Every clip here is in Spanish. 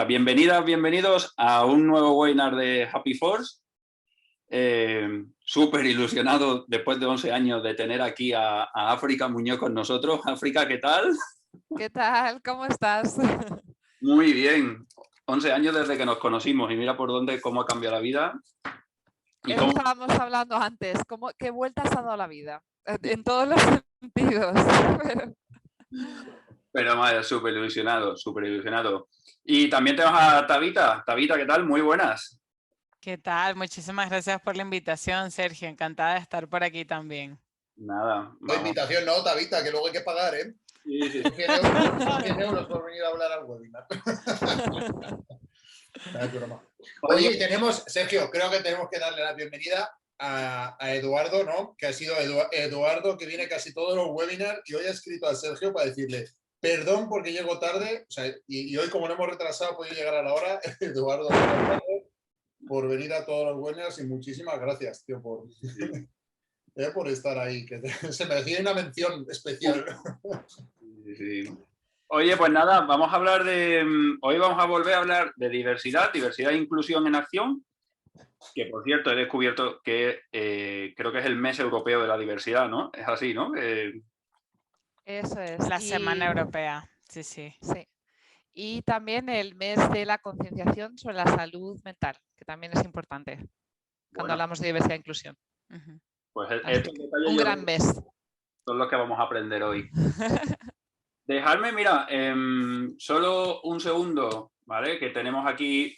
Bienvenidas, bienvenidos a un nuevo webinar de Happy Force. Súper ilusionado después de 11 años de tener aquí a África Muñoz con nosotros. África, ¿qué tal? ¿Qué tal? ¿Cómo estás? Muy bien. 11 años desde que nos conocimos y mira por dónde, cómo ha cambiado la vida. Y eso estábamos hablando antes, ¿qué vueltas ha dado la vida? En todos los sentidos. Pero madre, súper ilusionado, súper ilusionado. Y también tenemos a Tabita. Tabita, ¿qué tal? Muy buenas. ¿Qué tal? Muchísimas gracias por la invitación, Sergio. Encantada de estar por aquí también. Nada. No, invitación no, Tabita, que luego hay que pagar, ¿eh? Sí, sí. 100 euros por venir a hablar al webinar. Oye, tenemos, Sergio, creo que tenemos que darle la bienvenida a Eduardo, ¿no? Que ha sido Eduardo, que viene casi todos los webinars y hoy ha escrito a Sergio para decirle perdón porque llego tarde, o sea, y hoy como no hemos retrasado, podido llegar a la hora. Eduardo, por venir a todos los webinars y muchísimas gracias, tío, por estar ahí, que se merecía una mención especial. Sí. Oye, pues nada, vamos a hablar hoy vamos a volver a hablar de diversidad e inclusión en acción, que por cierto he descubierto que creo que es el mes europeo de la diversidad, ¿no? Es así, ¿no? Eso es. La Semana Europea, sí, sí. Sí. Y también el mes de la concienciación sobre la salud mental, que también es importante cuando hablamos de diversidad e inclusión. Pues estos detalles un gran mes. Son los que vamos a aprender hoy. Dejadme, mira, solo un segundo, ¿vale? Que tenemos aquí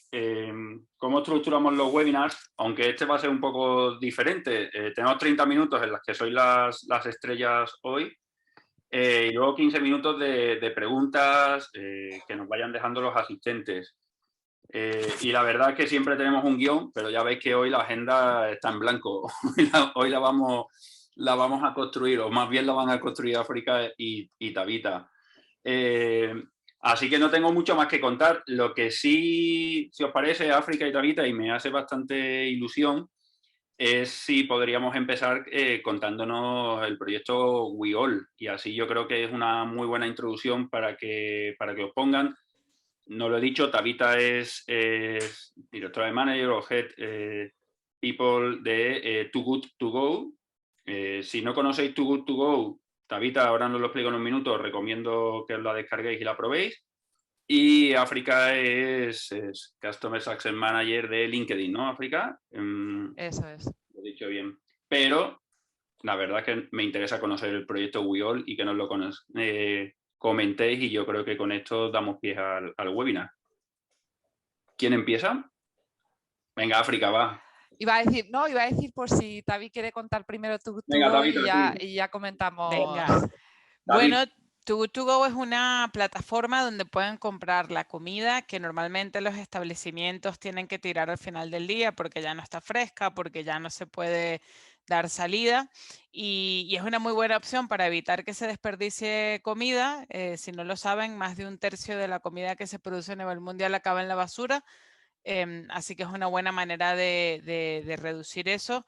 cómo estructuramos los webinars, aunque este va a ser un poco diferente. Tenemos 30 minutos en las que sois las estrellas hoy y luego 15 minutos de preguntas que nos vayan dejando los asistentes. Y la verdad es que siempre tenemos un guión, pero ya veis que hoy la agenda está en blanco. Hoy la vamos a construir, o más bien la van a construir África y Tabita. Así que no tengo mucho más que contar. Lo que sí, si os parece, África y Tabita, y me hace bastante ilusión, es si podríamos empezar contándonos el proyecto We All. Y así yo creo que es una muy buena introducción para que os pongan. No lo he dicho, Tabita es directora de Manager o Head People de Too Good To Go. Si no conocéis Too Good To Go, Tabita, ahora no lo explico en un minuto, os recomiendo que os la descarguéis y la probéis. Y África es Customer Success Manager de LinkedIn, ¿no, África? Eso es. Lo he dicho bien. Pero la verdad es que me interesa conocer el proyecto We All y que nos lo comentéis, y yo creo que con esto damos pie al webinar. ¿Quién empieza? Venga, África, va. Iba a decir por si Tavi quiere contar primero tu Venga, David, y ya comentamos. Venga. David. Bueno, Too Good To Go es una plataforma donde pueden comprar la comida que normalmente los establecimientos tienen que tirar al final del día porque ya no está fresca, porque ya no se puede dar salida, y es una muy buena opción para evitar que se desperdicie comida. Si no lo saben, más de un tercio de la comida que se produce a nivel mundial acaba en la basura, así que es una buena manera de reducir eso.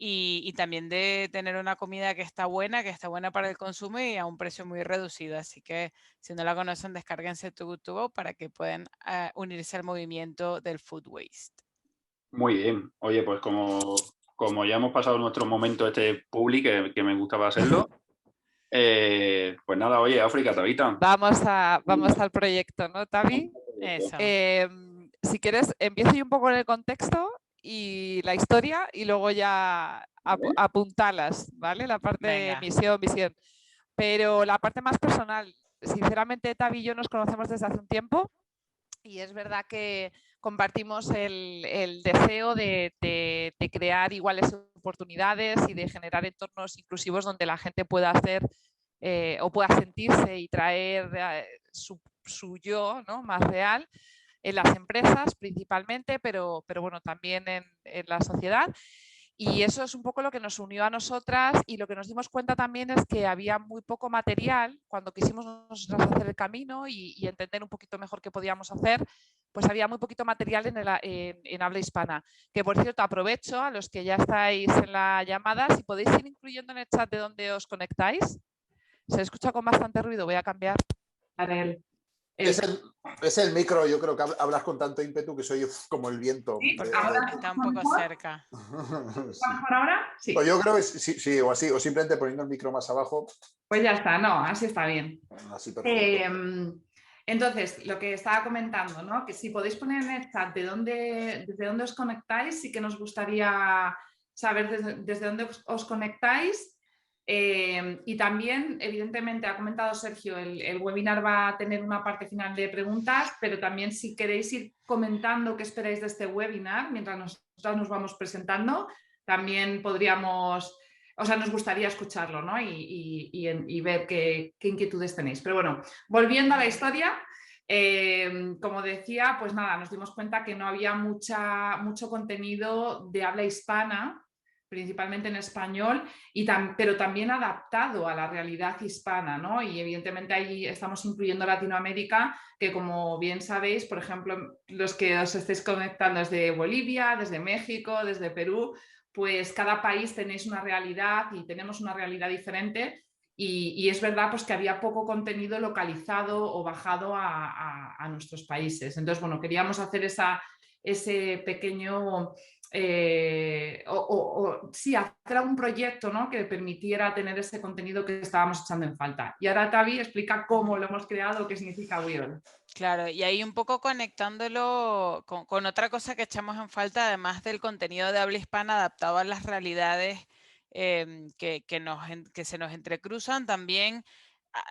Y también de tener una comida que está buena para el consumo y a un precio muy reducido. Así que si no la conocen, descárguense Too Good To Go para que puedan unirse al movimiento del food waste. Muy bien. Oye, pues como ya hemos pasado nuestro momento public, que me gustaba hacerlo, pues nada, oye, África, Tabita. Vamos al proyecto, ¿no, Tavi? Eso. Si quieres, empiezo yo un poco en el contexto y la historia y luego ya apuntalas, ¿vale? La parte de misión. Pero la parte más personal, sinceramente, Tavi y yo nos conocemos desde hace un tiempo y es verdad que compartimos el deseo de crear iguales oportunidades y de generar entornos inclusivos donde la gente pueda hacer o pueda sentirse y traer su yo, ¿no?, más real en las empresas principalmente, pero bueno, también en la sociedad. Y eso es un poco lo que nos unió a nosotras, y lo que nos dimos cuenta también es que había muy poco material cuando quisimos nosotras hacer el camino y entender un poquito mejor qué podíamos hacer. Pues había muy poquito material en habla hispana. Que por cierto, aprovecho a los que ya estáis en la llamada, si podéis ir incluyendo en el chat de dónde os conectáis. Se escucha con bastante ruido, voy a cambiar. Es el micro, yo creo que hablas con tanto ímpetu que soy como el viento. Sí, ahora está un poco cerca. ¿Está mejor ahora? Sí. Pues yo creo que sí, o así, o simplemente poniendo el micro más abajo. Pues ya está, no, así está bien. Así perfecto. Entonces, lo que estaba comentando, ¿no? Que si podéis poner en el chat desde dónde os conectáis, sí que nos gustaría saber desde dónde os conectáis. Y también, evidentemente, ha comentado Sergio, el webinar va a tener una parte final de preguntas, pero también si queréis ir comentando qué esperáis de este webinar mientras nosotros nos vamos presentando, también podríamos, o sea, nos gustaría escucharlo, ¿no? Y ver qué inquietudes tenéis. Pero bueno, volviendo a la historia, como decía, pues nada, nos dimos cuenta que no había mucho contenido de habla hispana, principalmente en español, pero también adaptado a la realidad hispana, ¿no? Y evidentemente ahí estamos incluyendo Latinoamérica, que como bien sabéis, por ejemplo, los que os estéis conectando desde Bolivia, desde México, desde Perú, pues cada país tenéis una realidad y tenemos una realidad diferente. Y es verdad pues, que había poco contenido localizado o bajado a nuestros países. Entonces, bueno, queríamos hacer ese pequeño... sí, hacer un proyecto, ¿no? Que permitiera tener ese contenido que estábamos echando en falta. Y ahora Tavi explica cómo lo hemos creado, qué significa Webull. Claro, y ahí un poco conectándolo con otra cosa que echamos en falta, además del contenido de habla hispana adaptado a las realidades que se nos entrecruzan, también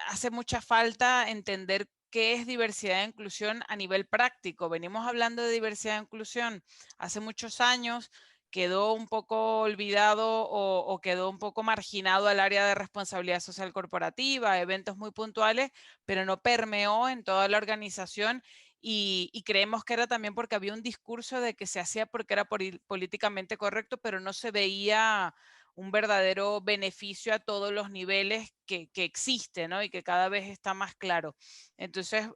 hace mucha falta entender qué es diversidad e inclusión a nivel práctico. Venimos hablando de diversidad e inclusión hace muchos años, quedó un poco olvidado o quedó un poco marginado al área de responsabilidad social corporativa, eventos muy puntuales, pero no permeó en toda la organización y creemos que era también porque había un discurso de que se hacía porque era políticamente correcto, pero no se veía un verdadero beneficio a todos los niveles que existe, ¿no? Y que cada vez está más claro. Entonces,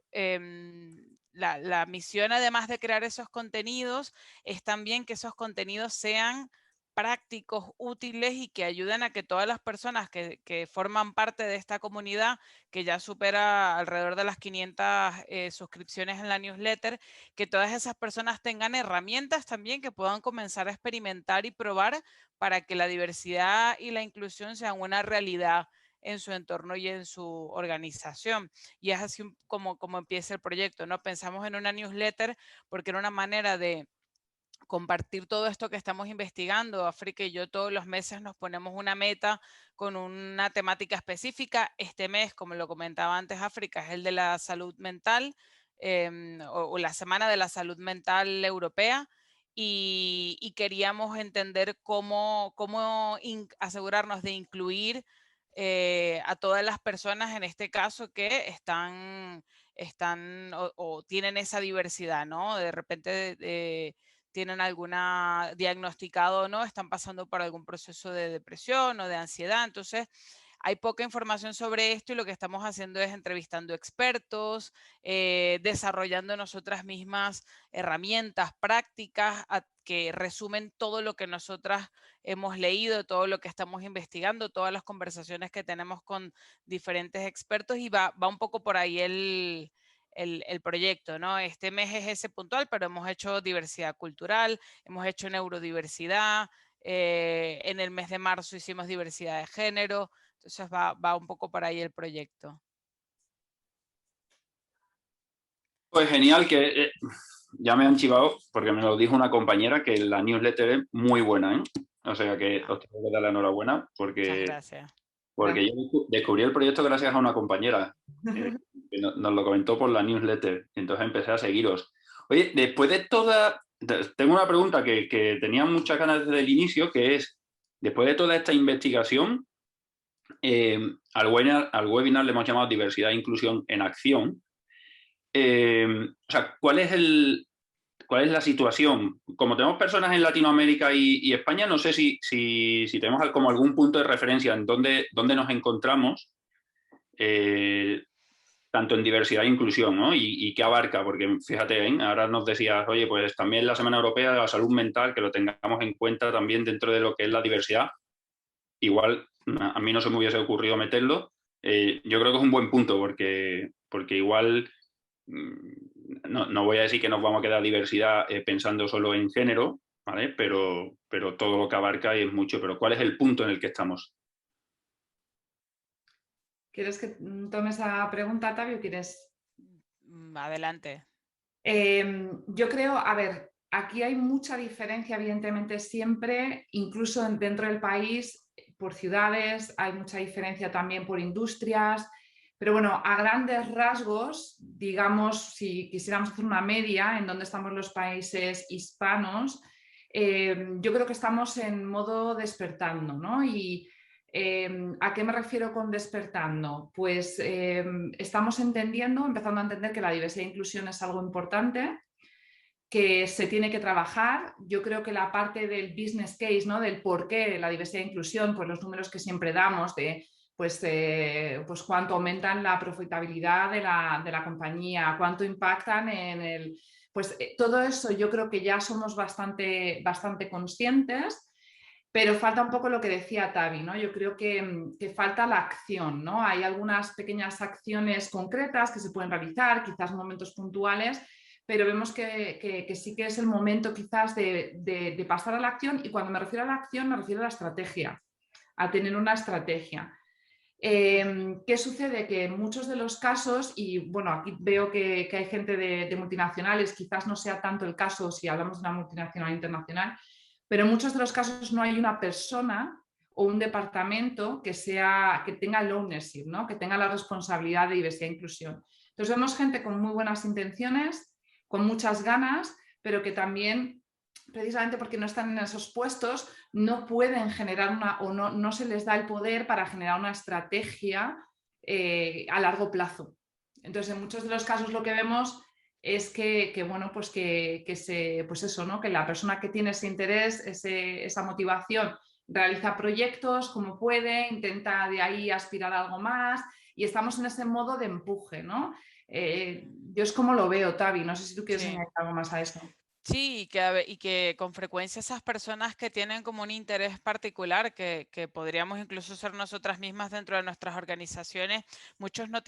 la misión, además de crear esos contenidos, es también que esos contenidos sean prácticos, útiles y que ayuden a que todas las personas que forman parte de esta comunidad, que ya supera alrededor de las 500 suscripciones en la newsletter, que todas esas personas tengan herramientas también que puedan comenzar a experimentar y probar para que la diversidad y la inclusión sean una realidad en su entorno y en su organización. Y es así como empieza el proyecto, ¿no? Pensamos en una newsletter porque era una manera de compartir todo esto que estamos investigando. África y yo todos los meses nos ponemos una meta con una temática específica. Este mes, como lo comentaba antes, África es el de la salud mental o la Semana de la Salud Mental Europea. Y queríamos entender cómo asegurarnos de incluir a todas las personas, en este caso, que están o tienen esa diversidad, ¿no? De repente tienen alguna diagnosticado o no, están pasando por algún proceso de depresión o de ansiedad. Entonces, hay poca información sobre esto y lo que estamos haciendo es entrevistando expertos, desarrollando nosotras mismas herramientas prácticas que resumen todo lo que nosotras hemos leído, todo lo que estamos investigando, todas las conversaciones que tenemos con diferentes expertos y va un poco por ahí el proyecto, ¿no? Este mes es ese puntual, pero hemos hecho diversidad cultural, hemos hecho neurodiversidad, en el mes de marzo hicimos diversidad de género, entonces va un poco por ahí el proyecto. Pues genial, que ya me han chivado, porque me lo dijo una compañera, que la newsletter es muy buena, ¿eh? O sea que os tengo que dar la enhorabuena, porque yo descubrí el proyecto gracias a una compañera, que nos lo comentó por la newsletter, y entonces empecé a seguiros. Oye, después de toda... Tengo una pregunta que tenía muchas ganas desde el inicio, que es, después de toda esta investigación, al webinar le hemos llamado Diversidad e Inclusión en Acción. O sea, ¿cuál es la situación? Como tenemos personas en Latinoamérica y España, no sé si tenemos como algún punto de referencia en dónde nos encontramos, tanto en diversidad e inclusión, ¿no? Y qué abarca, porque fíjate, ahora nos decías, oye, pues también la Semana Europea de la Salud Mental, que lo tengamos en cuenta también dentro de lo que es la diversidad. Igual a mí no se me hubiese ocurrido meterlo. Yo creo que es un buen punto, porque igual no voy a decir que nos vamos a quedar diversidad pensando solo en género, ¿vale? Pero todo lo que abarca es mucho. Pero ¿cuál es el punto en el que estamos? ¿Quieres que tome esa pregunta, Tavi, o quieres...? Adelante. Yo creo, a ver, aquí hay mucha diferencia, evidentemente, siempre, incluso dentro del país, por ciudades, hay mucha diferencia también por industrias, pero bueno, a grandes rasgos, digamos, si quisiéramos hacer una media en donde estamos los países hispanos, yo creo que estamos en modo despertando, ¿no? Y ¿a qué me refiero con despertando? Pues estamos empezando a entender que la diversidad e inclusión es algo importante, que se tiene que trabajar. Yo creo que la parte del business case, ¿no? Del por qué la diversidad e inclusión, pues los números que siempre damos de pues cuánto aumentan la profitabilidad de la compañía, cuánto impactan en el... Pues todo eso yo creo que ya somos bastante conscientes. Pero falta un poco lo que decía Tavi, ¿no? Yo creo que falta la acción, ¿no? Hay algunas pequeñas acciones concretas que se pueden realizar, quizás momentos puntuales, pero vemos que sí que es el momento quizás de pasar a la acción, y cuando me refiero a la acción me refiero a la estrategia, a tener una estrategia. ¿Qué sucede? Que en muchos de los casos, y bueno, aquí veo que hay gente de multinacionales, quizás no sea tanto el caso si hablamos de una multinacional internacional, pero en muchos de los casos no hay una persona o un departamento que tenga el ownership, ¿no? Que tenga la responsabilidad de diversidad e inclusión. Entonces vemos gente con muy buenas intenciones, con muchas ganas, pero que también, precisamente porque no están en esos puestos, no pueden generar no se les da el poder para generar una estrategia a largo plazo. Entonces, en muchos de los casos lo que vemos es bueno, pues pues eso, ¿no? Que la persona que tiene ese interés, esa motivación, realiza proyectos como puede, intenta de ahí aspirar a algo más, y estamos en ese modo de empuje, ¿no? Yo es como lo veo, Tavi, no sé si tú quieres añadir algo más a eso. Sí, y que con frecuencia esas personas que tienen como un interés particular, que podríamos incluso ser nosotras mismas dentro de nuestras organizaciones, muchos no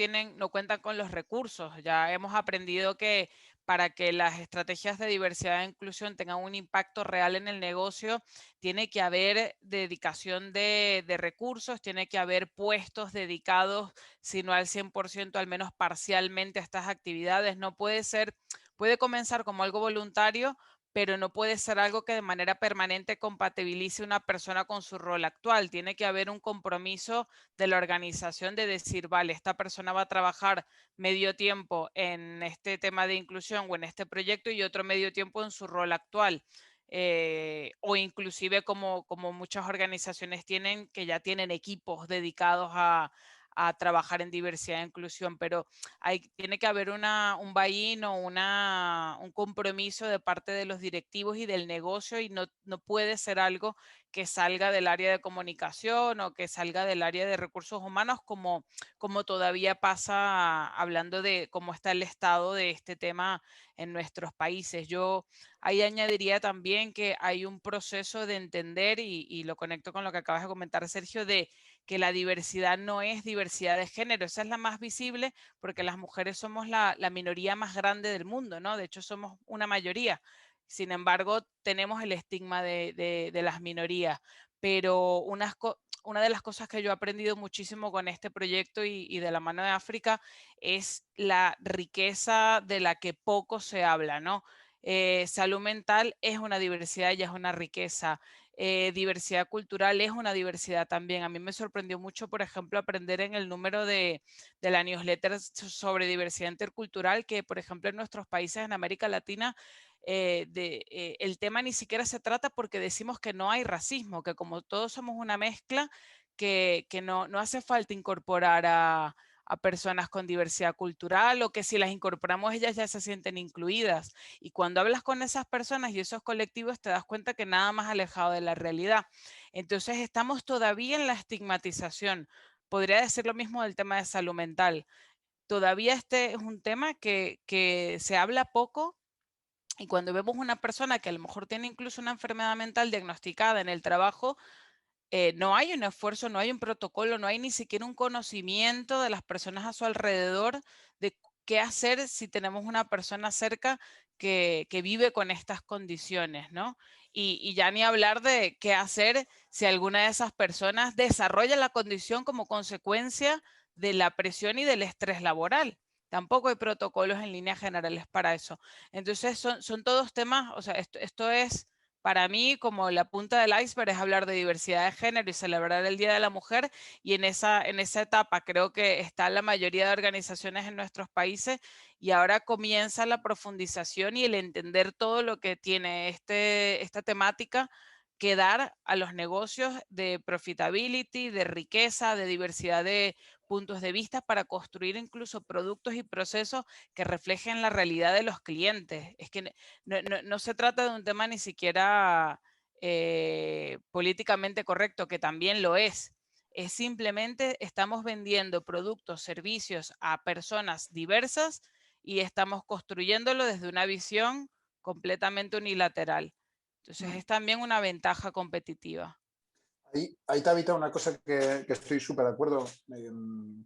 cuentan con los recursos. Ya hemos aprendido que para que las estrategias de diversidad e inclusión tengan un impacto real en el negocio, tiene que haber dedicación de recursos, tiene que haber puestos dedicados, si no al 100%, al menos parcialmente a estas actividades. No puede ser... Puede comenzar como algo voluntario, pero no puede ser algo que de manera permanente compatibilice una persona con su rol actual. Tiene que haber un compromiso de la organización de decir, vale, esta persona va a trabajar medio tiempo en este tema de inclusión o en este proyecto y otro medio tiempo en su rol actual. O inclusive como muchas organizaciones tienen, que ya tienen equipos dedicados a trabajar en diversidad e inclusión, pero tiene que haber un buy-in o un compromiso de parte de los directivos y del negocio, y no puede ser algo que salga del área de comunicación o que salga del área de recursos humanos, como todavía pasa hablando de cómo está el estado de este tema en nuestros países. Yo ahí añadiría también que hay un proceso de entender, y lo conecto con lo que acabas de comentar, Sergio, de que la diversidad no es diversidad de género. Esa es la más visible porque las mujeres somos la minoría más grande del mundo, ¿no? De hecho, somos una mayoría. Sin embargo, tenemos el estigma de las minorías. Pero una de las cosas que yo he aprendido muchísimo con este proyecto y de la mano de África es la riqueza de la que poco se habla, ¿no? Salud mental es una diversidad y es una riqueza. Diversidad cultural es una diversidad también. A mí me sorprendió mucho, por ejemplo, aprender en el número de la newsletter sobre diversidad intercultural, que, por ejemplo, en nuestros países en América Latina, el tema ni siquiera se trata porque decimos que no hay racismo, que como todos somos una mezcla, que no hace falta incorporar a personas con diversidad cultural, o que si las incorporamos ellas ya se sienten incluidas. Y cuando hablas con esas personas y esos colectivos te das cuenta que nada más alejado de la realidad. Entonces estamos todavía en la estigmatización. Podría decir lo mismo del tema de salud mental. Todavía este es un tema que se habla poco, y cuando vemos una persona que a lo mejor tiene incluso una enfermedad mental diagnosticada en el trabajo, no hay un esfuerzo, no hay un protocolo, no hay ni siquiera un conocimiento de las personas a su alrededor de qué hacer si tenemos una persona cerca que vive con estas condiciones, ¿no? Y ya ni hablar de qué hacer si alguna de esas personas desarrolla la condición como consecuencia de la presión y del estrés laboral. Tampoco hay protocolos en líneas generales para eso. Entonces son todos temas, o sea, esto es para mí como la punta del iceberg, es hablar de diversidad de género y celebrar el Día de la Mujer, y en esa etapa creo que está la mayoría de organizaciones en nuestros países, y ahora comienza la profundización y el entender todo lo que tiene esta temática que dar a los negocios de profitability, de riqueza, de diversidad de puntos de vista para construir incluso productos y procesos que reflejen la realidad de los clientes. Es que no se trata de un tema ni siquiera políticamente correcto, que también lo es. Es simplemente estamos vendiendo productos, servicios a personas diversas y estamos construyéndolo desde una visión completamente unilateral. Entonces es también una ventaja competitiva. Ahí Tabitha, una cosa que estoy súper de acuerdo,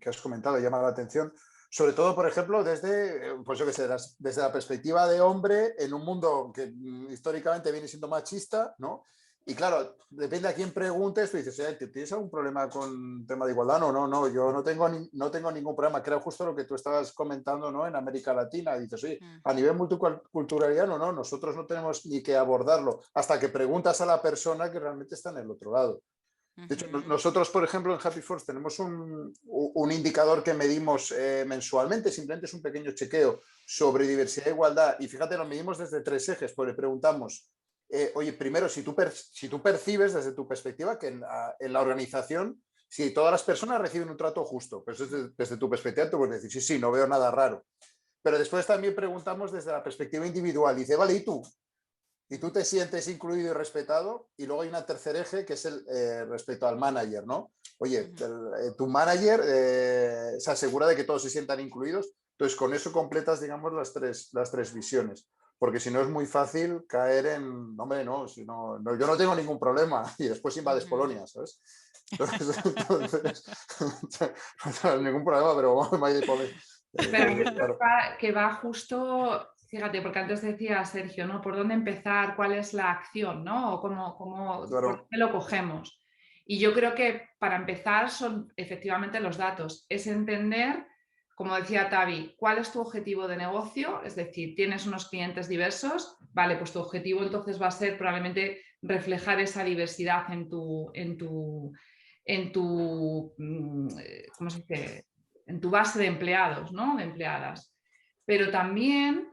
que has comentado, llama la atención, sobre todo, por ejemplo, desde, pues yo qué sé, desde la perspectiva de hombre en un mundo que históricamente viene siendo machista, ¿no? Y claro, depende a quién preguntes, tú dices, ¿tienes algún problema con el tema de igualdad? No, yo no tengo ningún problema. Creo justo lo que tú estabas comentando, ¿no? En América Latina, dices, oye, a nivel multiculturalidad, no, nosotros no tenemos ni que abordarlo hasta que preguntas a la persona que realmente está en el otro lado. De hecho, nosotros, por ejemplo, en Happy Force tenemos un indicador que medimos mensualmente, simplemente es un pequeño chequeo sobre diversidad e igualdad, y fíjate, lo medimos desde 3 ejes, pues le preguntamos, oye, primero, si tú percibes desde tu perspectiva que en la organización, si todas las personas reciben un trato justo, pues desde tu perspectiva tú puedes decir, sí, no veo nada raro. Pero después también preguntamos desde la perspectiva individual, dice, vale, ¿y tú? Y tú te sientes incluido y respetado, y luego hay un tercer eje que es el respecto al manager, ¿no? Oye, tu manager se asegura de que todos se sientan incluidos, entonces con eso completas, digamos, las tres visiones, porque si no es muy fácil caer en, hombre, no, si no, yo no tengo ningún problema, y después invades Polonia, ¿sabes? Entonces no, ningún problema, pero Pero que va justo... Fíjate, porque antes decía Sergio, ¿no? ¿Por dónde empezar? ¿Cuál es la acción? ¿No? O claro. ¿Por dónde lo cogemos? Y yo creo que para empezar son efectivamente los datos. Es entender, como decía Tavi, cuál es tu objetivo de negocio. Es decir, tienes unos clientes diversos, vale, pues tu objetivo entonces va a ser probablemente reflejar esa diversidad en tu ¿cómo se dice? En tu base de empleados, ¿no? De empleadas. Pero también...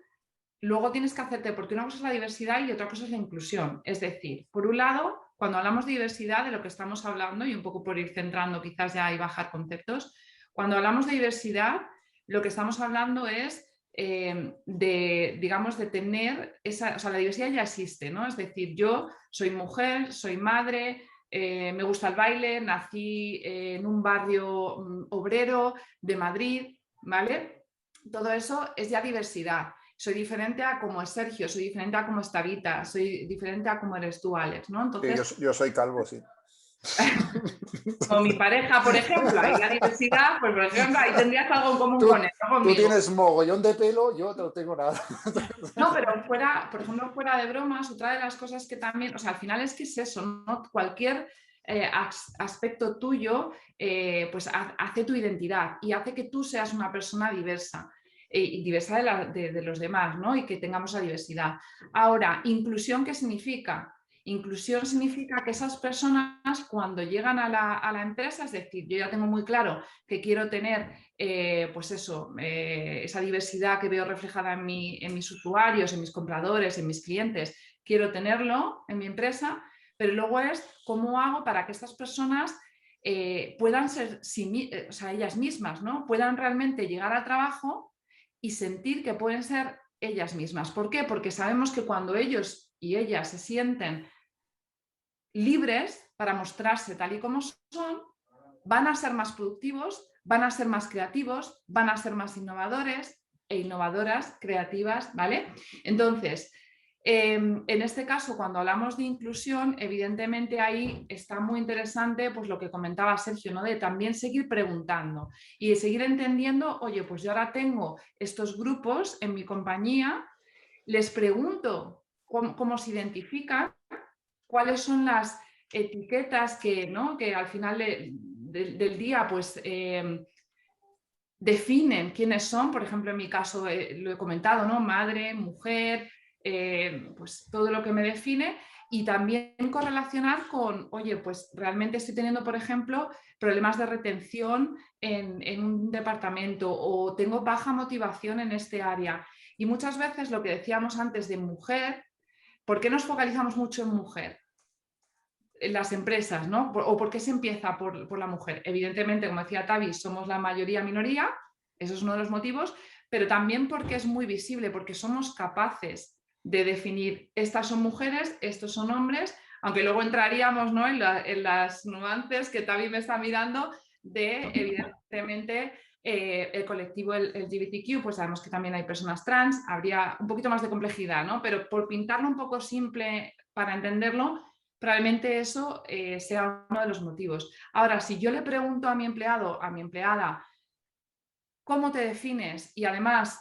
Luego tienes que hacerte, porque una cosa es la diversidad y otra cosa es la inclusión. Es decir, por un lado, cuando hablamos de diversidad, de lo que estamos hablando, y un poco por ir centrando quizás ya y bajar conceptos, cuando hablamos de diversidad, lo que estamos hablando es digamos, de tener esa, o sea, la diversidad ya existe, ¿no? Es decir, yo soy mujer, soy madre, me gusta el baile, nací en un barrio obrero de Madrid, ¿vale? Todo eso es ya diversidad. Soy diferente a como es Sergio, soy diferente a como es Tabitha, soy diferente a como eres tú, Alex, ¿no? Entonces, sí, yo soy calvo, sí. Con mi pareja, por ejemplo, ahí la diversidad, pues por ejemplo, ahí tendrías algo en común con él, ¿no? Tú tienes mogollón de pelo, yo no tengo nada. No, pero fuera, por ejemplo, fuera de bromas, otra de las cosas que también, o sea, al final es que es eso, ¿no? Cualquier aspecto tuyo, pues hace tu identidad y hace que tú seas una persona diversa. Y diversa de los demás, ¿no? Y que tengamos la diversidad. Ahora, ¿inclusión qué significa? Inclusión significa que esas personas cuando llegan a la empresa, es decir, yo ya tengo muy claro que quiero tener pues eso, esa diversidad que veo reflejada en mis usuarios, en mis compradores, en mis clientes, quiero tenerlo en mi empresa, pero luego es cómo hago para que estas personas puedan ser o sea, ellas mismas, ¿no? Puedan realmente llegar al trabajo y sentir que pueden ser ellas mismas. ¿Por qué? Porque sabemos que cuando ellos y ellas se sienten libres para mostrarse tal y como son, van a ser más productivos, van a ser más creativos, van a ser más innovadores e innovadoras, creativas, ¿vale? Entonces, En este caso, cuando hablamos de inclusión, evidentemente ahí está muy interesante pues lo que comentaba Sergio, ¿no? De también seguir preguntando y de seguir entendiendo, oye, pues yo ahora tengo estos grupos en mi compañía, les pregunto cómo se identifican, cuáles son las etiquetas que, ¿no? Que al final del día pues definen quiénes son. Por ejemplo, en mi caso lo he comentado, ¿no? Madre, mujer, pues todo lo que me define, y también correlacionar con, oye, pues realmente estoy teniendo, por ejemplo, problemas de retención en un departamento, o tengo baja motivación en este área. Y muchas veces lo que decíamos antes de mujer, ¿por qué nos focalizamos mucho en mujer? En las empresas, ¿no? ¿O por qué se empieza por la mujer? Evidentemente, como decía Tavi, somos la mayoría minoría, eso es uno de los motivos, pero también porque es muy visible, porque somos capaces de definir, estas son mujeres, estos son hombres, aunque luego entraríamos, ¿no? en las nuances que Tavi me está mirando de, evidentemente, el colectivo LGBTQ, pues sabemos que también hay personas trans, habría un poquito más de complejidad, ¿no? Pero por pintarlo un poco simple para entenderlo, probablemente eso sea uno de los motivos. Ahora, si yo le pregunto a mi empleado, a mi empleada, ¿cómo te defines? Y además,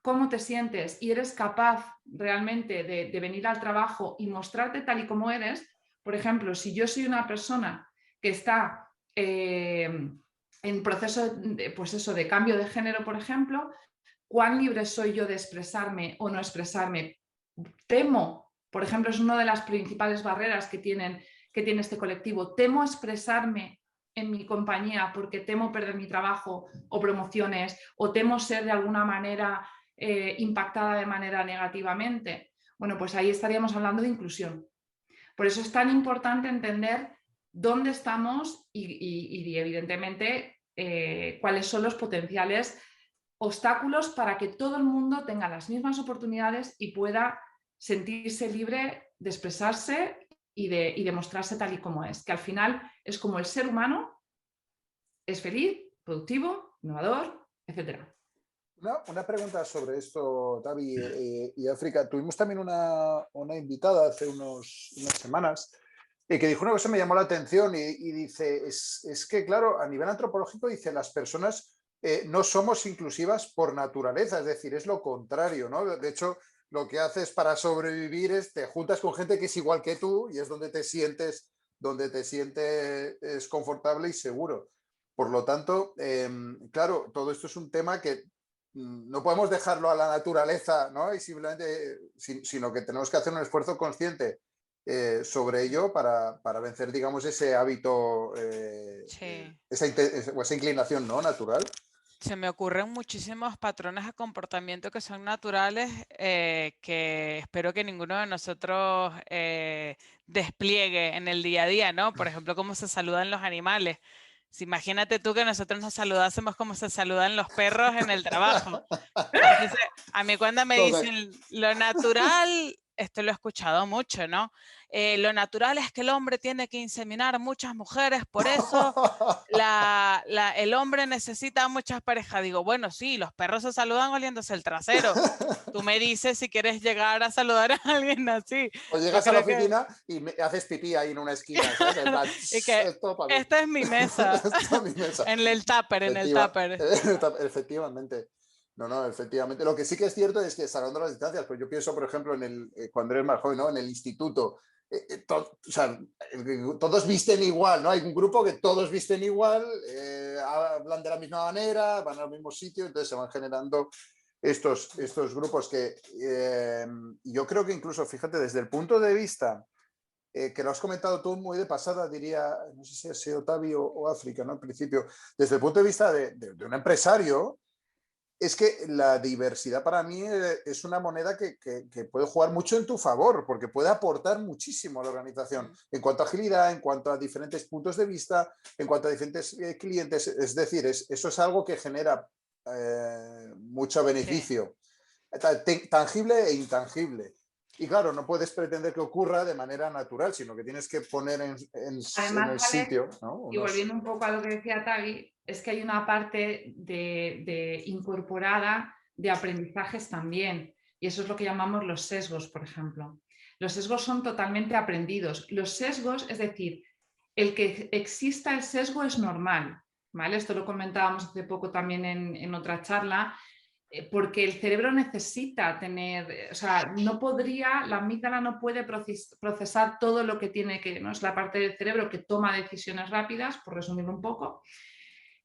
¿cómo te sientes? Y eres capaz realmente de venir al trabajo y mostrarte tal y como eres. Por ejemplo, si yo soy una persona que está en proceso pues eso, de cambio de género, por ejemplo, ¿cuán libre soy yo de expresarme o no expresarme? Temo, por ejemplo, es una de las principales barreras que tiene este colectivo. Temo expresarme en mi compañía porque temo perder mi trabajo o promociones, o temo ser de alguna manera impactada de manera negativamente. Bueno, pues ahí estaríamos hablando de inclusión. Por eso es tan importante entender dónde estamos y evidentemente cuáles son los potenciales obstáculos para que todo el mundo tenga las mismas oportunidades y pueda sentirse libre de expresarse y de mostrarse tal y como es, que al final es como el ser humano es feliz, productivo, innovador, etc. Una pregunta sobre esto, Tavi y África. Tuvimos también una invitada hace unas semanas que dijo una cosa que me llamó la atención y dice, es que claro, a nivel antropológico dice, las personas no somos inclusivas por naturaleza, es decir, es lo contrario, ¿no? De hecho, lo que haces para sobrevivir es te juntas con gente que es igual que tú y es donde te sientes confortable y seguro. Por lo tanto, claro, todo esto es un tema que no podemos dejarlo a la naturaleza, ¿no? Y simplemente, sino que tenemos que hacer un esfuerzo consciente sobre ello para vencer, digamos, ese hábito, Sí. esa inclinación, ¿no? Natural. Se me ocurren muchísimos patrones de comportamiento que son naturales, que espero que ninguno de nosotros despliegue en el día a día, ¿no? Por ejemplo, cómo se saludan los animales. Si imagínate tú que nosotros nos saludásemos como se saludan los perros en el trabajo. Entonces, a mí cuando me dicen lo natural, esto lo he escuchado mucho, ¿no? Lo natural es que el hombre tiene que inseminar muchas mujeres, por eso el hombre necesita muchas parejas. Digo, bueno, sí, los perros se saludan oliéndose el trasero. Tú me dices si quieres llegar a saludar a alguien así. O llegas a la oficina y haces pipí ahí en una esquina, ¿sabes? Y que esta es mi mesa. Esta es mi mesa. En el tupper, en el tupper. Efectivamente. No, efectivamente. Lo que sí que es cierto es que salvando las distancias, pues yo pienso, por ejemplo, cuando eres más joven, ¿no? En el instituto, o sea, todos visten igual, ¿no? Hay un grupo que todos visten igual, hablan de la misma manera, van al mismo sitio, entonces se van generando estos grupos que yo creo que incluso, fíjate, desde el punto de vista que lo has comentado tú muy de pasada, diría, no sé si ha sido Tavi o África, ¿no? Al principio, desde el punto de vista de un empresario, es que la diversidad para mí es una moneda que puede jugar mucho en tu favor, porque puede aportar muchísimo a la organización en cuanto a agilidad, en cuanto a diferentes puntos de vista, en cuanto a diferentes clientes. Es decir, eso es algo que genera mucho beneficio, tangible e intangible. Y claro, no puedes pretender que ocurra de manera natural, sino que tienes que poner en el sitio, ¿no? Y volviendo un poco a lo que decía Tavi, es que hay una parte de incorporada de aprendizajes también. Y eso es lo que llamamos los sesgos, por ejemplo. Los sesgos son totalmente aprendidos. Los sesgos, es decir, el que exista el sesgo es normal, ¿vale? Esto lo comentábamos hace poco también en otra charla, porque el cerebro necesita tener, o sea, no podría, la amígdala no puede procesar todo lo que tiene que, ¿no? Es la parte del cerebro que toma decisiones rápidas, por resumirlo un poco.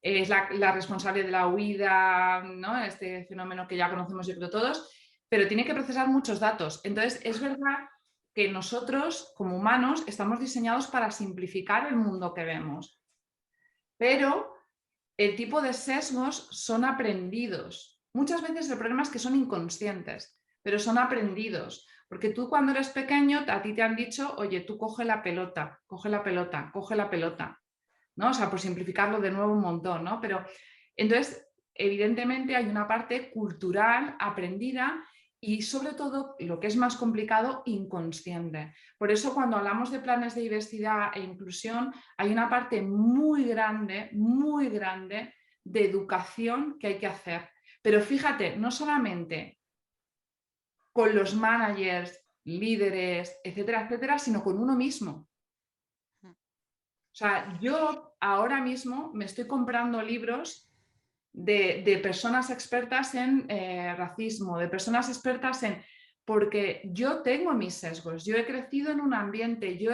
Es la responsable de la huida, ¿no? Este fenómeno que ya conocemos yo creo todos, pero tiene que procesar muchos datos. Entonces, es verdad que nosotros, como humanos, estamos diseñados para simplificar el mundo que vemos. Pero el tipo de sesgos son aprendidos. Muchas veces el problema es que son inconscientes, pero son aprendidos. Porque tú cuando eres pequeño, a ti te han dicho, oye, tú coge la pelota, coge la pelota, coge la pelota, ¿no? O sea, por simplificarlo de nuevo un montón, ¿no? Pero entonces, evidentemente hay una parte cultural aprendida y sobre todo, lo que es más complicado, inconsciente. Por eso cuando hablamos de planes de diversidad e inclusión, hay una parte muy grande de educación que hay que hacer. Pero fíjate, no solamente con los managers, líderes, etcétera, etcétera, sino con uno mismo. O sea, yo ahora mismo me estoy comprando libros de personas expertas en racismo, de personas expertas en... Porque yo tengo mis sesgos, yo he crecido en un ambiente, yo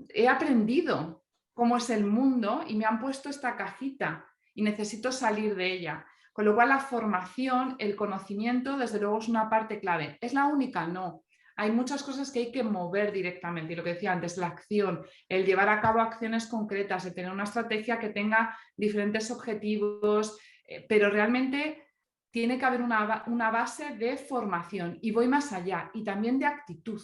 he aprendido cómo es el mundo y me han puesto esta cajita y necesito salir de ella. Con lo cual la formación, el conocimiento, desde luego es una parte clave. ¿Es la única? No. Hay muchas cosas que hay que mover directamente y lo que decía antes, la acción, el llevar a cabo acciones concretas, el tener una estrategia que tenga diferentes objetivos, pero realmente tiene que haber una base de formación y voy más allá y también de actitud.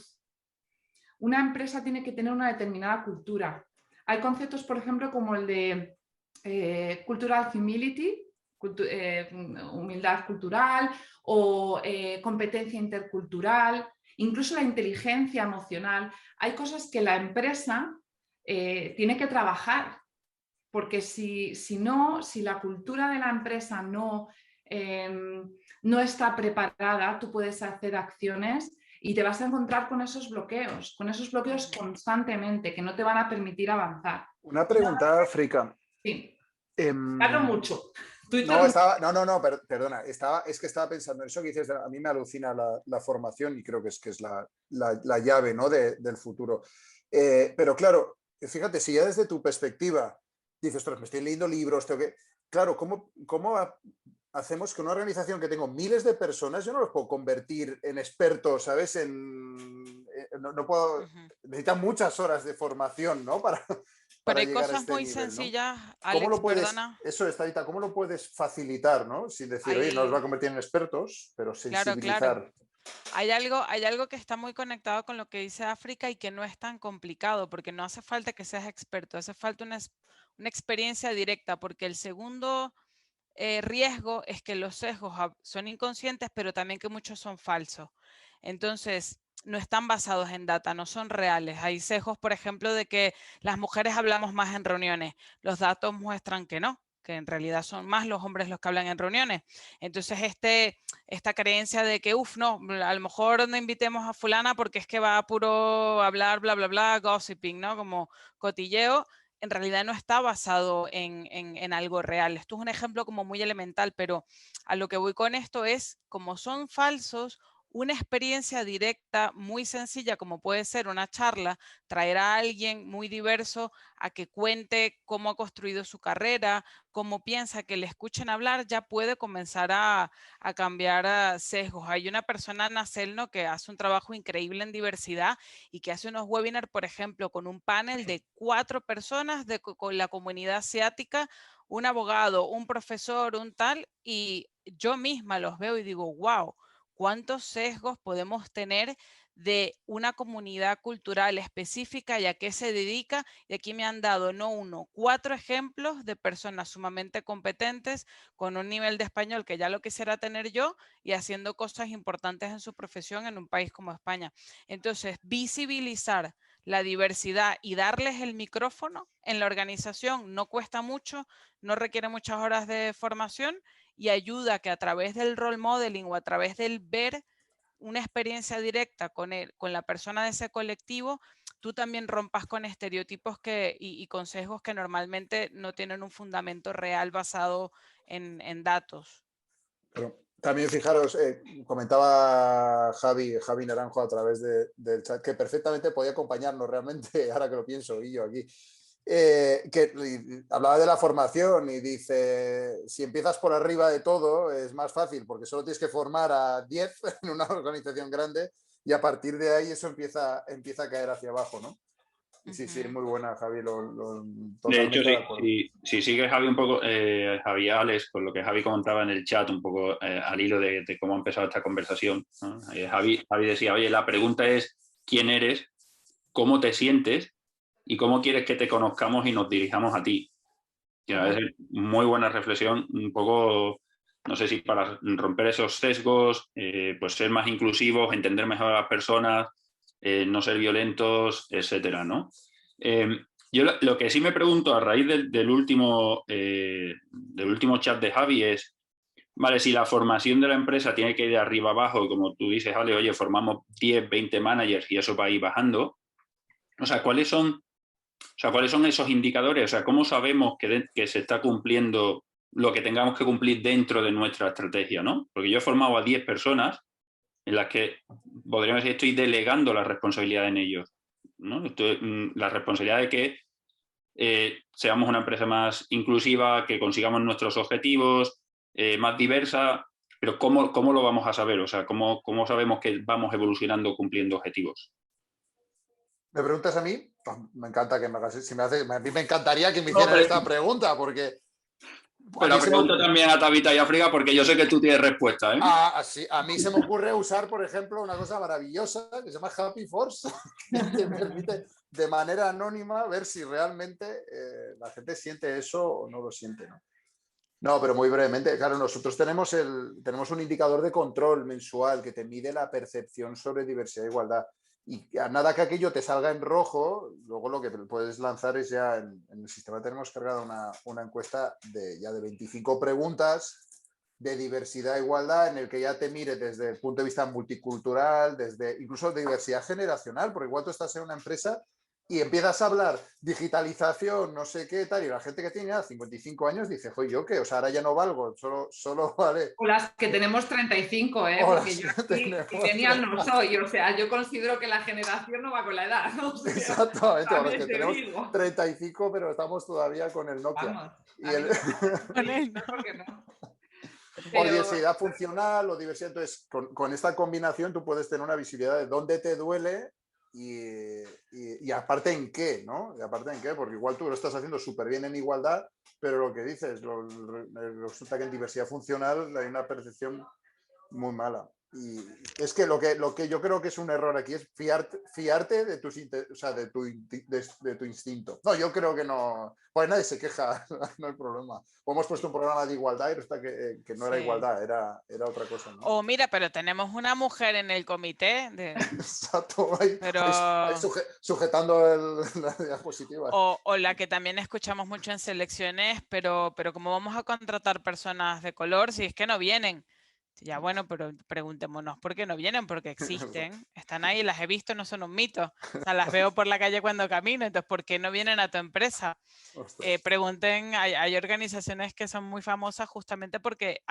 Una empresa tiene que tener una determinada cultura. Hay conceptos, por ejemplo, como el de cultural humility, humildad cultural o competencia intercultural, incluso la inteligencia emocional. Hay cosas que la empresa tiene que trabajar, porque si la cultura de la empresa no está preparada, tú puedes hacer acciones y te vas a encontrar con esos bloqueos constantemente que no te van a permitir avanzar. Una pregunta, África. Sí. Hablo mucho. Perdona. Es que estaba pensando en eso que dices. A mí me alucina la formación y creo que es la llave, ¿no? del futuro. Pero claro, fíjate, si ya desde tu perspectiva dices, ostras, me estoy leyendo libros, claro, ¿cómo hacemos que una organización que tengo miles de personas, yo no los puedo convertir en expertos, ¿sabes? No puedo, necesitan muchas horas de formación, ¿no? Pero hay llegar cosas a este muy nivel, sencillas, ¿no? Alex, ¿Cómo lo puedes, perdona? eso está ahorita, ¿cómo lo puedes facilitar, ¿no? Sin decir, oye, no los va a convertir en expertos, pero sensibilizar. Claro. Hay algo que está muy conectado con lo que dice África y que no es tan complicado, porque no hace falta que seas experto, hace falta una experiencia directa, porque el segundo riesgo es que los sesgos son inconscientes, pero también que muchos son falsos. Entonces, no están basados en data, no son reales. Hay sesgos, por ejemplo, de que las mujeres hablamos más en reuniones. Los datos muestran que no, que en realidad son más los hombres los que hablan en reuniones. Entonces, esta creencia de que, no, a lo mejor no invitemos a fulana porque es que va a puro hablar, bla, bla, bla, gossiping, ¿no? Como cotilleo, en realidad no está basado en algo real. Esto es un ejemplo como muy elemental, pero a lo que voy con esto es, como son falsos, una experiencia directa muy sencilla, como puede ser una charla, traer a alguien muy diverso a que cuente cómo ha construido su carrera, cómo piensa, que le escuchen hablar, ya puede comenzar a cambiar sesgos. Hay una persona, Nacelno, que hace un trabajo increíble en diversidad y que hace unos webinars, por ejemplo, con un panel de 4 personas con la comunidad asiática, un abogado, un profesor, un tal, y yo misma los veo y digo, wow, ¿cuántos sesgos podemos tener de una comunidad cultural específica y a qué se dedica? Y aquí me han dado no 1, 4 ejemplos de personas sumamente competentes con un nivel de español que ya lo quisiera tener yo y haciendo cosas importantes en su profesión en un país como España. Entonces, visibilizar la diversidad y darles el micrófono en la organización no cuesta mucho, no requiere muchas horas de formación y ayuda a que a través del role modeling o a través del ver una experiencia directa con la persona de ese colectivo, tú también rompas con estereotipos y con sesgos que normalmente no tienen un fundamento real basado en datos. Pero también fijaros, comentaba Javi Naranjo a través del chat, que perfectamente podía acompañarnos realmente, ahora que lo pienso, y yo aquí. Que hablaba de la formación y dice, si empiezas por arriba de todo es más fácil porque solo tienes que formar a 10 en una organización grande y a partir de ahí eso empieza a caer hacia abajo, ¿no? Sí, sí, muy buena, Javi. De hecho, si sigue Javi un poco, Javi Alex, con lo que Javi comentaba en el chat, un poco al hilo de cómo ha empezado esta conversación, ¿no? Javi decía, oye, la pregunta es ¿quién eres? ¿Cómo te sientes? ¿Y cómo quieres que te conozcamos y nos dirijamos a ti? Que a veces muy buena reflexión, un poco, no sé si para romper esos sesgos, pues ser más inclusivos, entender mejor a las personas, no ser violentos, etcétera, ¿no? Yo lo que sí me pregunto a raíz del último chat de Javi es, vale, si la formación de la empresa tiene que ir de arriba abajo, como tú dices, vale, oye, formamos 10, 20 managers y eso va a ir bajando, o sea, ¿cuáles son esos indicadores? O sea, ¿cómo sabemos que se está cumpliendo lo que tengamos que cumplir dentro de nuestra estrategia, ¿no? Porque yo he formado a 10 personas en las que podríamos decir estoy delegando la responsabilidad en ellos, ¿no? La responsabilidad de que seamos una empresa más inclusiva, que consigamos nuestros objetivos, más diversa, pero ¿cómo lo vamos a saber? O sea, ¿cómo sabemos que vamos evolucionando cumpliendo objetivos? ¿Me preguntas a mí? Pues me encanta que me hagas. A mí me encantaría que me hicieran esta pregunta, porque. Pero pregunto también a Tabitha y a Frigga, porque yo sé que tú tienes respuesta, ¿eh? A mí se me ocurre usar, por ejemplo, una cosa maravillosa que se llama Happy Force, que te permite de manera anónima ver si realmente la gente siente eso o no lo siente, ¿no? No, pero muy brevemente, claro, nosotros tenemos un indicador de control mensual que te mide la percepción sobre diversidad e igualdad. Y a nada que aquello te salga en rojo, luego lo que puedes lanzar es ya en el sistema tenemos cargada una encuesta de 25 preguntas de diversidad e igualdad en el que ya te mire desde el punto de vista multicultural, desde incluso de diversidad generacional, porque igual tú estás en una empresa y empiezas a hablar digitalización, no sé qué tal, y la gente que tiene ya 55 años dice, joder, ¿yo qué? O sea, ahora ya no valgo, solo vale. O las que tenemos 35, porque yo millennial no soy, o sea, yo considero que la generación no va con la edad, ¿no? O sea, exactamente, ahora que tenemos 35, pero estamos todavía con el Nokia. Vamos, con él, ¿no? ¿Por qué no? O diversidad funcional o diversidad, entonces con esta combinación tú puedes tener una visibilidad de dónde te duele y aparte en qué, ¿no? Y aparte en qué, porque igual tú lo estás haciendo súper bien en igualdad, pero lo que dices, resulta que en diversidad funcional hay una percepción muy mala. Y es que lo que yo creo que es un error aquí es fiarte de tu instinto. No, yo creo que no. Pues nadie se queja, no hay problema. O hemos puesto un programa de igualdad y resulta que no era igualdad, era otra cosa, ¿no? O mira, pero tenemos una mujer en el comité. Exacto, ahí sujetando la diapositiva. O la que también escuchamos mucho en selecciones, pero como vamos a contratar personas de color, si es que no vienen. Ya bueno, pero preguntémonos por qué no vienen, porque existen, están ahí, las he visto, no son un mito. O sea, las veo por la calle cuando camino, entonces ¿por qué no vienen a tu empresa? Pregunten, hay organizaciones que son muy famosas justamente porque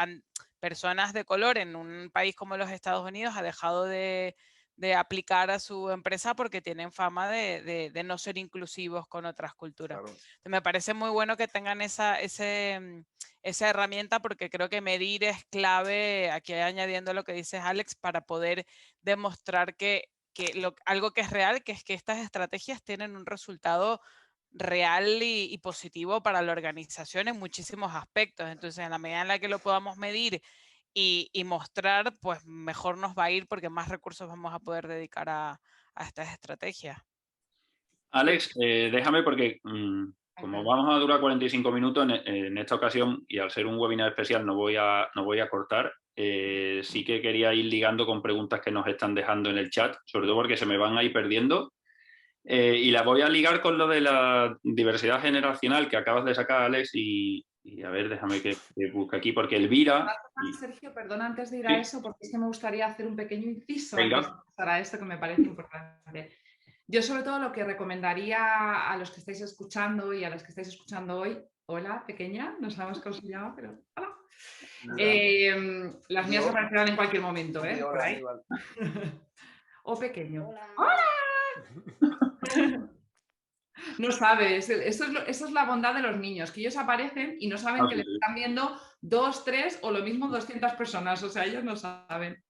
personas de color en un país como los Estados Unidos ha dejado de aplicar a su empresa porque tienen fama de no ser inclusivos con otras culturas. Claro. Me parece muy bueno que tengan esa herramienta porque creo que medir es clave, aquí añadiendo lo que dices Alex, para poder demostrar algo que es real, que es que estas estrategias tienen un resultado real y positivo para la organización en muchísimos aspectos. Entonces, en la medida en la que lo podamos medir y mostrar, pues mejor nos va a ir porque más recursos vamos a poder dedicar a estas estrategias. Alex, déjame porque como vamos a durar 45 minutos en esta ocasión y al ser un webinar especial no voy a cortar, sí que quería ir ligando con preguntas que nos están dejando en el chat, sobre todo porque se me van a ir perdiendo Y la voy a ligar con lo de la diversidad generacional que acabas de sacar, Alex, y a ver, déjame que busque aquí, porque Elvira... Sergio, perdón, antes de ir ¿Sí? a eso, porque es que me gustaría hacer un pequeño inciso Venga. antes de pasar a esto que me parece importante. Yo sobre todo lo que recomendaría a los que estáis escuchando y a las que estáis escuchando hoy, hola, pequeña, no sabemos cómo se llama, pero hola. Las mías aparecerán en cualquier momento, ¿eh? Por ahí. O pequeño. ¡Hola! No sabes, eso es la bondad de los niños, que ellos aparecen y no saben que les están viendo 2, 3 o lo mismo 200 personas, o sea, ellos no saben.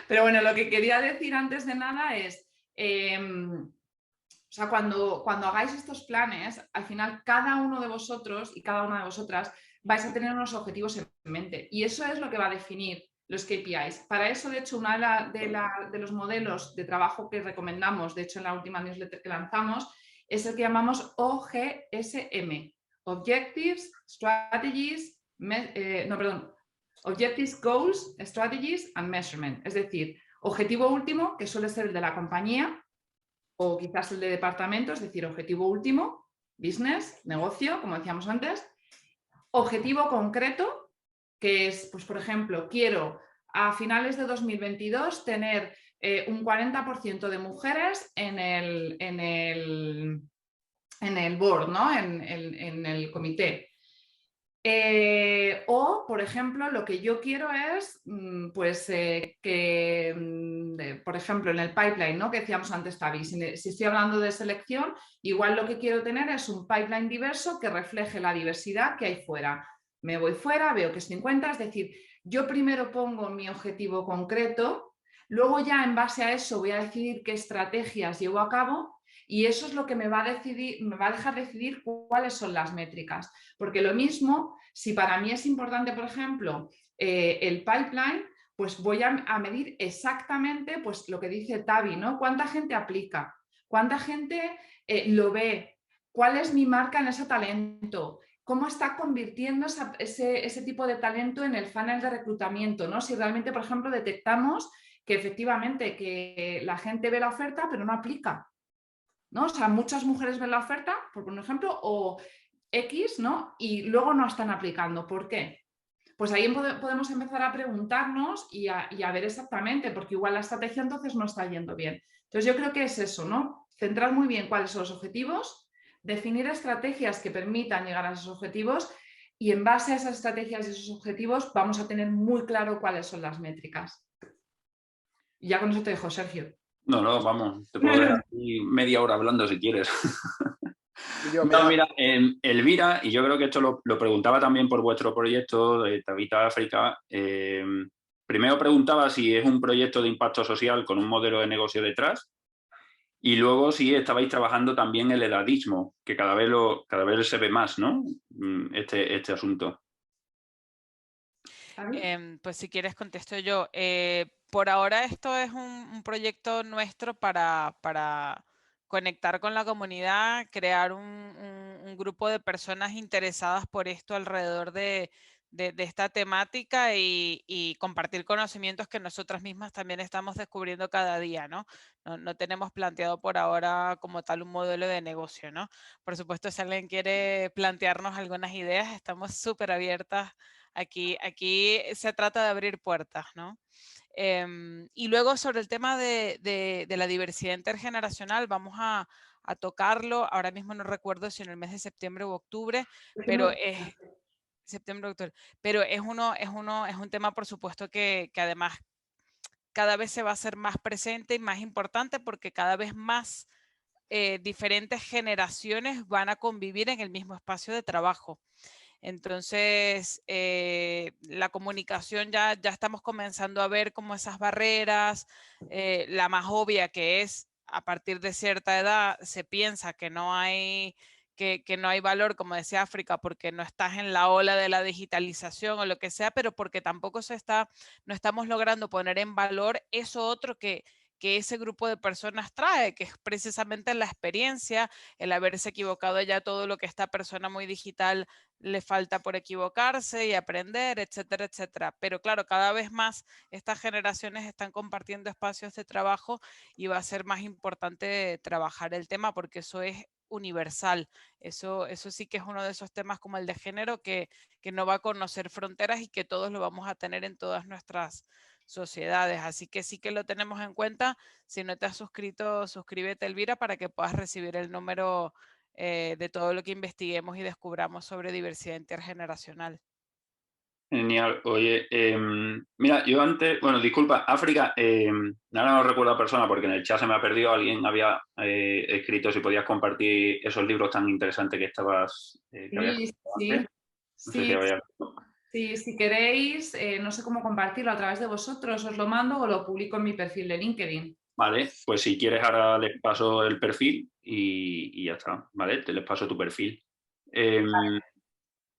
Pero bueno, lo que quería decir antes de nada es, o sea, cuando hagáis estos planes, al final cada uno de vosotros y cada una de vosotras vais a tener unos objetivos en mente y eso es lo que va a definir los KPIs. Para eso, de hecho, uno de los modelos de trabajo que recomendamos, de hecho en la última newsletter que lanzamos, es el que llamamos OGSM, Objectives, Strategies, Objectives, Goals, Strategies and Measurement. Es decir, objetivo último, que suele ser el de la compañía, o quizás el de departamento, es decir, objetivo último, business, negocio, como decíamos antes. Objetivo concreto, que es, pues por ejemplo, quiero a finales de 2022 tener un 40% de mujeres en el board, ¿no? en el comité. O, por ejemplo, lo que yo quiero es, pues, por ejemplo, en el pipeline, ¿no? Que decíamos antes, Tavi, si estoy hablando de selección, igual lo que quiero tener es un pipeline diverso que refleje la diversidad que hay fuera. Me voy fuera, veo que es 50, es decir, yo primero pongo mi objetivo concreto, luego ya en base a eso voy a decidir qué estrategias llevo a cabo y eso es lo que me va a dejar decidir cuáles son las métricas. Porque lo mismo, si para mí es importante, por ejemplo, el pipeline, pues voy a medir exactamente pues, lo que dice Tavi, ¿no? ¿Cuánta gente aplica? ¿Cuánta gente lo ve? ¿Cuál es mi marca en ese talento? ¿Cómo está convirtiendo ese tipo de talento en el funnel de reclutamiento, ¿no? Si realmente, por ejemplo, detectamos que efectivamente que la gente ve la oferta pero no aplica, ¿no? O sea, muchas mujeres ven la oferta, por un ejemplo, o X, ¿no? Y luego no están aplicando. ¿Por qué? Pues ahí podemos empezar a preguntarnos y a ver exactamente, porque igual la estrategia entonces no está yendo bien. Entonces yo creo que es eso, ¿no? Centrar muy bien cuáles son los objetivos, definir estrategias que permitan llegar a esos objetivos y en base a esas estrategias y esos objetivos vamos a tener muy claro cuáles son las métricas. Y ya con eso te dejo, Sergio. No, vamos, te puedo dejar aquí media hora hablando si quieres. Mira, Elvira, y yo creo que esto lo preguntaba también por vuestro proyecto de Tabita África, primero preguntaba si es un proyecto de impacto social con un modelo de negocio detrás y luego si estabais trabajando también el edadismo, que cada vez se ve más, ¿no? Este asunto. Pues si quieres contesto yo. Por ahora esto es un proyecto nuestro para conectar con la comunidad, crear un grupo de personas interesadas por esto alrededor de esta temática y compartir conocimientos que nosotras mismas también estamos descubriendo cada día, ¿no? No tenemos planteado por ahora como tal un modelo de negocio, ¿no? Por supuesto, si alguien quiere plantearnos algunas ideas, estamos súper abiertas. Aquí se trata de abrir puertas, ¿no? Y luego sobre el tema de la diversidad intergeneracional, vamos a tocarlo. Ahora mismo no recuerdo si en el mes de septiembre u octubre, pero es septiembre, octubre. Pero es un tema, por supuesto, que además cada vez se va a hacer más presente y más importante porque cada vez más diferentes generaciones van a convivir en el mismo espacio de trabajo. Entonces, la comunicación ya estamos comenzando a ver como esas barreras, la más obvia que es a partir de cierta edad se piensa que no hay valor, como decía África, porque no estás en la ola de la digitalización o lo que sea, pero porque tampoco no estamos logrando poner en valor eso otro que que ese grupo de personas trae, que es precisamente la experiencia, el haberse equivocado ya todo lo que esta persona muy digital le falta por equivocarse y aprender, etcétera, etcétera. Pero claro, cada vez más estas generaciones están compartiendo espacios de trabajo y va a ser más importante trabajar el tema porque eso es universal. Eso sí que es uno de esos temas como el de género que no va a conocer fronteras y que todos lo vamos a tener en todas nuestras sociedades. Así que sí que lo tenemos en cuenta. Si no te has suscrito, suscríbete, Elvira, para que puedas recibir el número de todo lo que investiguemos y descubramos sobre diversidad intergeneracional. Genial. Oye, mira, yo antes, bueno, disculpa, África, ahora no recuerdo la persona porque en el chat se me ha perdido, alguien había escrito si podías compartir esos libros tan interesantes que estabas... Sí, si queréis, no sé cómo compartirlo a través de vosotros, os lo mando o lo publico en mi perfil de LinkedIn. Vale, pues si quieres ahora les paso el perfil y ya está, ¿vale? Te les paso tu perfil. Vale.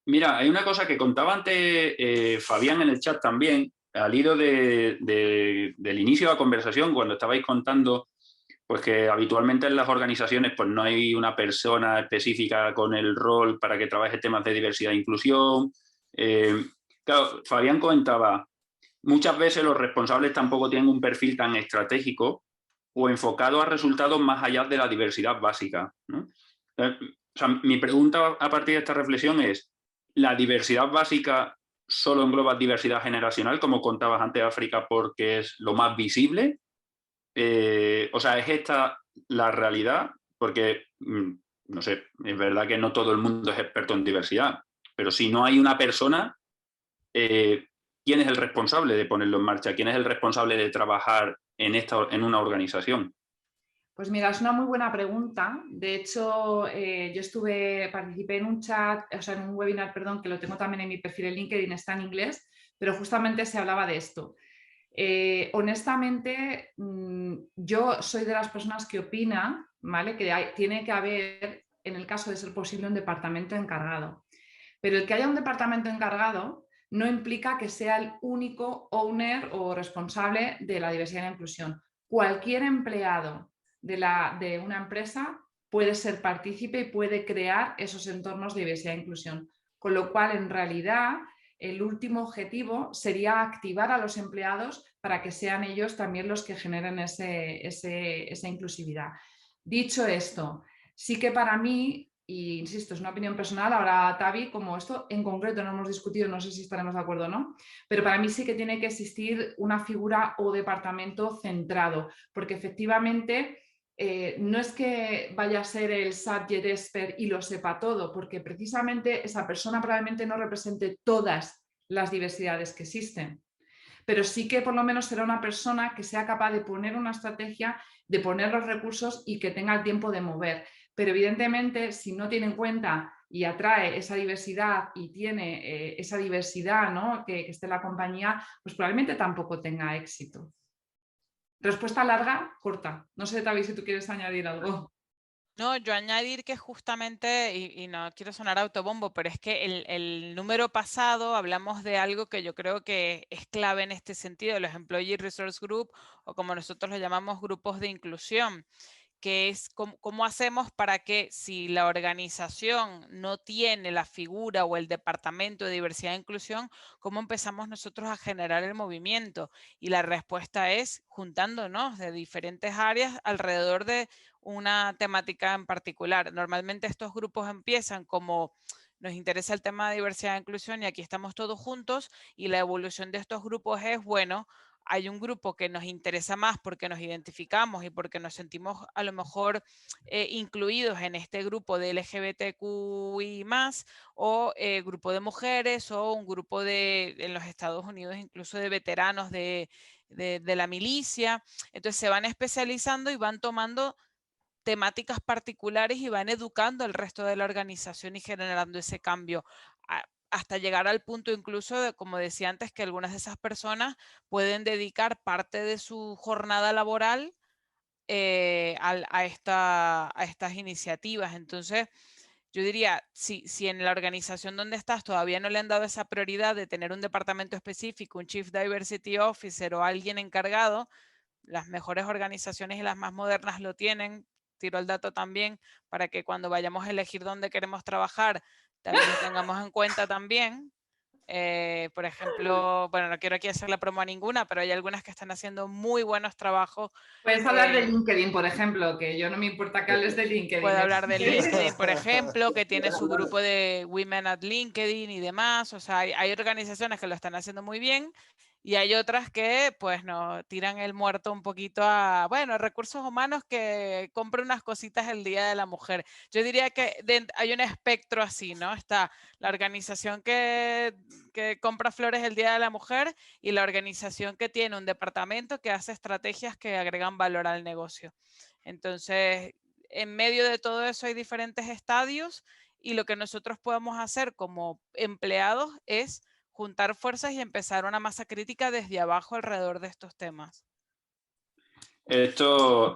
Mira, hay una cosa que contaba antes Fabián en el chat también, al hilo del inicio de la conversación, cuando estabais contando pues que habitualmente en las organizaciones pues no hay una persona específica con el rol para que trabaje temas de diversidad e inclusión. Claro, Fabián comentaba, muchas veces los responsables tampoco tienen un perfil tan estratégico o enfocado a resultados más allá de la diversidad básica, ¿no? O sea, mi pregunta a partir de esta reflexión es, ¿la diversidad básica solo engloba diversidad generacional, como contabas antes, África, porque es lo más visible? O sea, ¿es esta la realidad? Porque, no sé, es verdad que no todo el mundo es experto en diversidad, pero si no hay una persona, ¿quién es el responsable de ponerlo en marcha? ¿Quién es el responsable de trabajar en una organización? Pues mira, es una muy buena pregunta. De hecho, yo participé en un chat, o sea, en un webinar, perdón, que lo tengo también en mi perfil en LinkedIn, está en inglés, pero justamente se hablaba de esto. Honestamente, yo soy de las personas que opina, ¿vale? Que tiene que haber, en el caso de ser posible, un departamento encargado. Pero el que haya un departamento encargado no implica que sea el único owner o responsable de la diversidad y la inclusión. Cualquier empleado de una empresa puede ser partícipe y puede crear esos entornos de diversidad e inclusión. Con lo cual, en realidad, el último objetivo sería activar a los empleados para que sean ellos también los que generen esa inclusividad. Dicho esto, sí que para mí, y insisto, es una opinión personal, ahora Tavi, como esto en concreto no hemos discutido, no sé si estaremos de acuerdo o no, pero para mí sí que tiene que existir una figura o departamento centrado, porque efectivamente no es que vaya a ser el subject expert y lo sepa todo, porque precisamente esa persona probablemente no represente todas las diversidades que existen, pero sí que por lo menos será una persona que sea capaz de poner una estrategia, de poner los recursos y que tenga el tiempo de mover. Pero evidentemente, si no tiene en cuenta y atrae esa diversidad y tiene esa diversidad, ¿no?, que esté en la compañía, pues probablemente tampoco tenga éxito. Respuesta larga, corta. No sé, Tavi, si tú quieres añadir algo. No, yo añadir que justamente, y no quiero sonar autobombo, pero es que el número pasado hablamos de algo que yo creo que es clave en este sentido, los Employee Resource Group, o como nosotros lo llamamos, grupos de inclusión, que es cómo hacemos para que si la organización no tiene la figura o el departamento de diversidad e inclusión, cómo empezamos nosotros a generar el movimiento. Y la respuesta es juntándonos de diferentes áreas alrededor de una temática en particular. Normalmente estos grupos empiezan como nos interesa el tema de diversidad e inclusión y aquí estamos todos juntos y la evolución de estos grupos es, bueno, hay un grupo que nos interesa más porque nos identificamos y porque nos sentimos a lo mejor incluidos en este grupo de LGBTQI+, o grupo de mujeres, o un grupo en los Estados Unidos incluso de veteranos de la milicia. Entonces se van especializando y van tomando temáticas particulares y van educando al resto de la organización y generando ese cambio hasta llegar al punto incluso de, como decía antes, que algunas de esas personas pueden dedicar parte de su jornada laboral a estas iniciativas. Entonces, yo diría, si en la organización donde estás todavía no le han dado esa prioridad de tener un departamento específico, un Chief Diversity Officer o alguien encargado, las mejores organizaciones y las más modernas lo tienen. Tiro el dato también para que cuando vayamos a elegir dónde queremos trabajar, también lo tengamos en cuenta también. Por ejemplo, bueno, no quiero aquí hacerle promo a ninguna, pero hay algunas que están haciendo muy buenos trabajos. Puedes hablar de LinkedIn, por ejemplo, que yo no me importa que hables de LinkedIn. Puedo hablar de LinkedIn, por ejemplo, que tiene su grupo de Women at LinkedIn y demás. O sea, hay organizaciones que lo están haciendo muy bien y hay otras que, pues, no tiran el muerto un poquito a, bueno, recursos humanos que compran unas cositas el Día de la Mujer. Yo diría que hay un espectro así, ¿no? Está la organización que compra flores el Día de la Mujer y la organización que tiene un departamento que hace estrategias que agregan valor al negocio. Entonces, en medio de todo eso hay diferentes estadios y lo que nosotros podemos hacer como empleados es juntar fuerzas y empezar una masa crítica desde abajo alrededor de estos temas. Esto,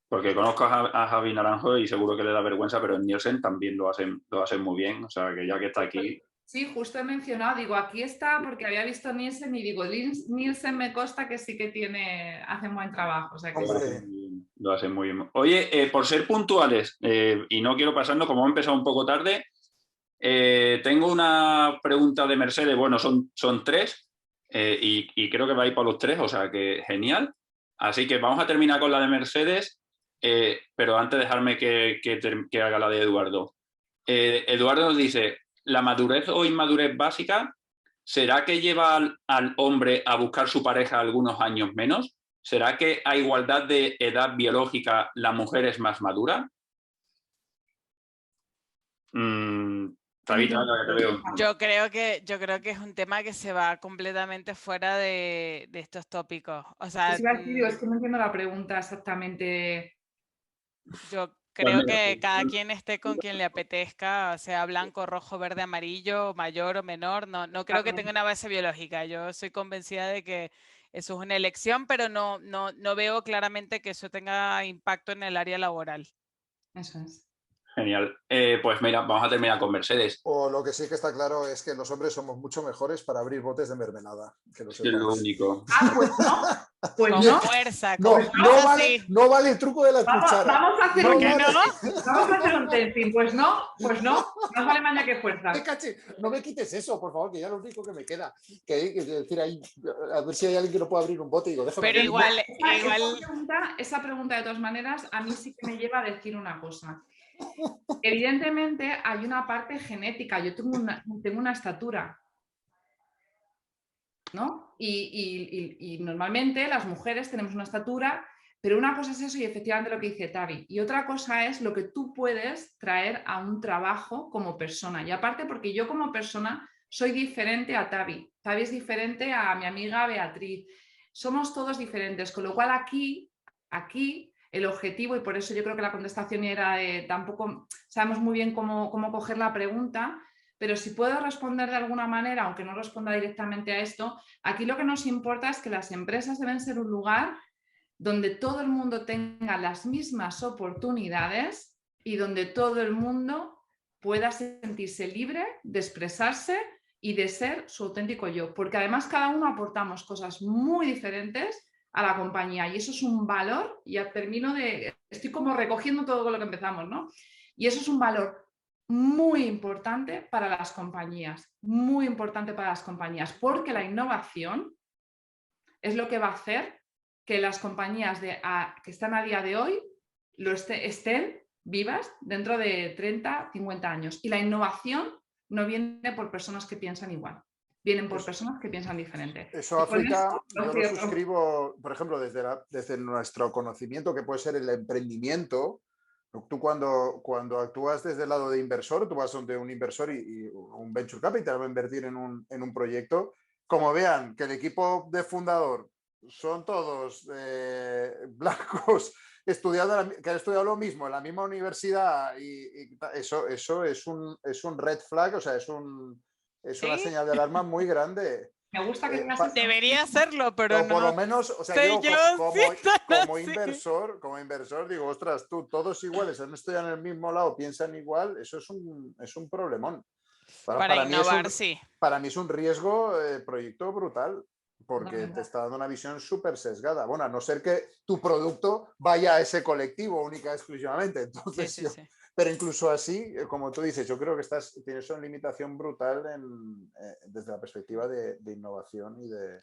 porque conozco a Javi Naranjo y seguro que le da vergüenza, pero en Nielsen también lo hacen muy bien, o sea que ya que está aquí... Sí, justo he mencionado, digo, aquí está porque había visto Nielsen y digo, Nielsen me consta que sí que hace un buen trabajo. O sea que lo hacen muy bien. Oye, por ser puntuales, y no quiero pasarnos, como hemos empezado un poco tarde, tengo una pregunta de Mercedes, bueno, son 3, y creo que va a ir para los 3, o sea que genial. Así que vamos a terminar con la de Mercedes, pero antes dejarme que haga la de Eduardo. Eduardo nos dice, ¿la madurez o inmadurez básica será que lleva al hombre a buscar su pareja algunos años menos? ¿Será que a igualdad de edad biológica la mujer es más madura? Tabita, te veo. Yo creo que es un tema que se va completamente fuera de estos tópicos. O sea, es que no entiendo la pregunta exactamente. Yo creo que cada quien esté con quien le apetezca, sea blanco, rojo, verde, amarillo, mayor o menor, no creo que tenga una base biológica. Yo soy convencida de que eso es una elección, pero no veo claramente que eso tenga impacto en el área laboral. Eso es. Genial. Pues mira, vamos a terminar con Mercedes. O lo que sí que está claro es que los hombres somos mucho mejores para abrir botes de mermelada. Que lo sepas. Es lo único. Pues no. Pues con no. Fuerza, no vale el truco de la cuchara. Vamos a hacer vamos a hacer un testing. Pues no. Más vale maña que fuerza. No me quites eso, por favor, que ya es lo único que me queda. Que decir ahí, a ver si hay alguien que no pueda abrir un bote y digo, déjame. Pero igual. Esa pregunta, de todas maneras, a mí sí que me lleva a decir una cosa. Evidentemente hay una parte genética. Yo tengo una estatura, ¿no? Y normalmente las mujeres tenemos una estatura, pero una cosa es eso y efectivamente lo que dice Tavi. Y otra cosa es lo que tú puedes traer a un trabajo como persona. Y aparte porque yo como persona soy diferente a Tavi. Tavi es diferente a mi amiga Beatriz. Somos todos diferentes, con lo cual aquí el objetivo, y por eso yo creo que la contestación era tampoco sabemos muy bien cómo coger la pregunta, pero si puedo responder de alguna manera, aunque no responda directamente a esto, aquí lo que nos importa es que las empresas deben ser un lugar donde todo el mundo tenga las mismas oportunidades y donde todo el mundo pueda sentirse libre de expresarse y de ser su auténtico yo, porque además cada uno aportamos cosas muy diferentes a la compañía y eso es un valor, ya termino estoy como recogiendo todo lo que empezamos, ¿no? Y eso es un valor muy importante para las compañías, muy importante para las compañías, porque la innovación es lo que va a hacer que las compañías que están a día de hoy estén vivas dentro de 30, 50 años. Y la innovación no viene por personas que piensan igual. Vienen por personas que piensan diferente. Eso, África, yo lo suscribo, por ejemplo, desde nuestro conocimiento, que puede ser el emprendimiento. Tú cuando actúas desde el lado de inversor, tú vas donde un inversor y un venture capital va a invertir en un proyecto. Como vean que el equipo de fundador son todos blancos, que han estudiado lo mismo en la misma universidad, y eso es un red flag, o sea, es una señal de alarma muy grande. Me gusta que debería hacerlo, pero no. Por lo menos, o sea, yo como inversor digo, ostras, todos iguales, han estudiado en el mismo lado, piensan igual, eso es un problemón. Para innovar, sí. Para mí es un riesgo proyecto brutal. porque te está dando una visión súper sesgada. Bueno, a no ser que tu producto vaya a ese colectivo única y exclusivamente. Entonces, Sí, sí, sí. Pero incluso así, como tú dices, yo creo que tienes una limitación brutal desde la perspectiva de innovación y de...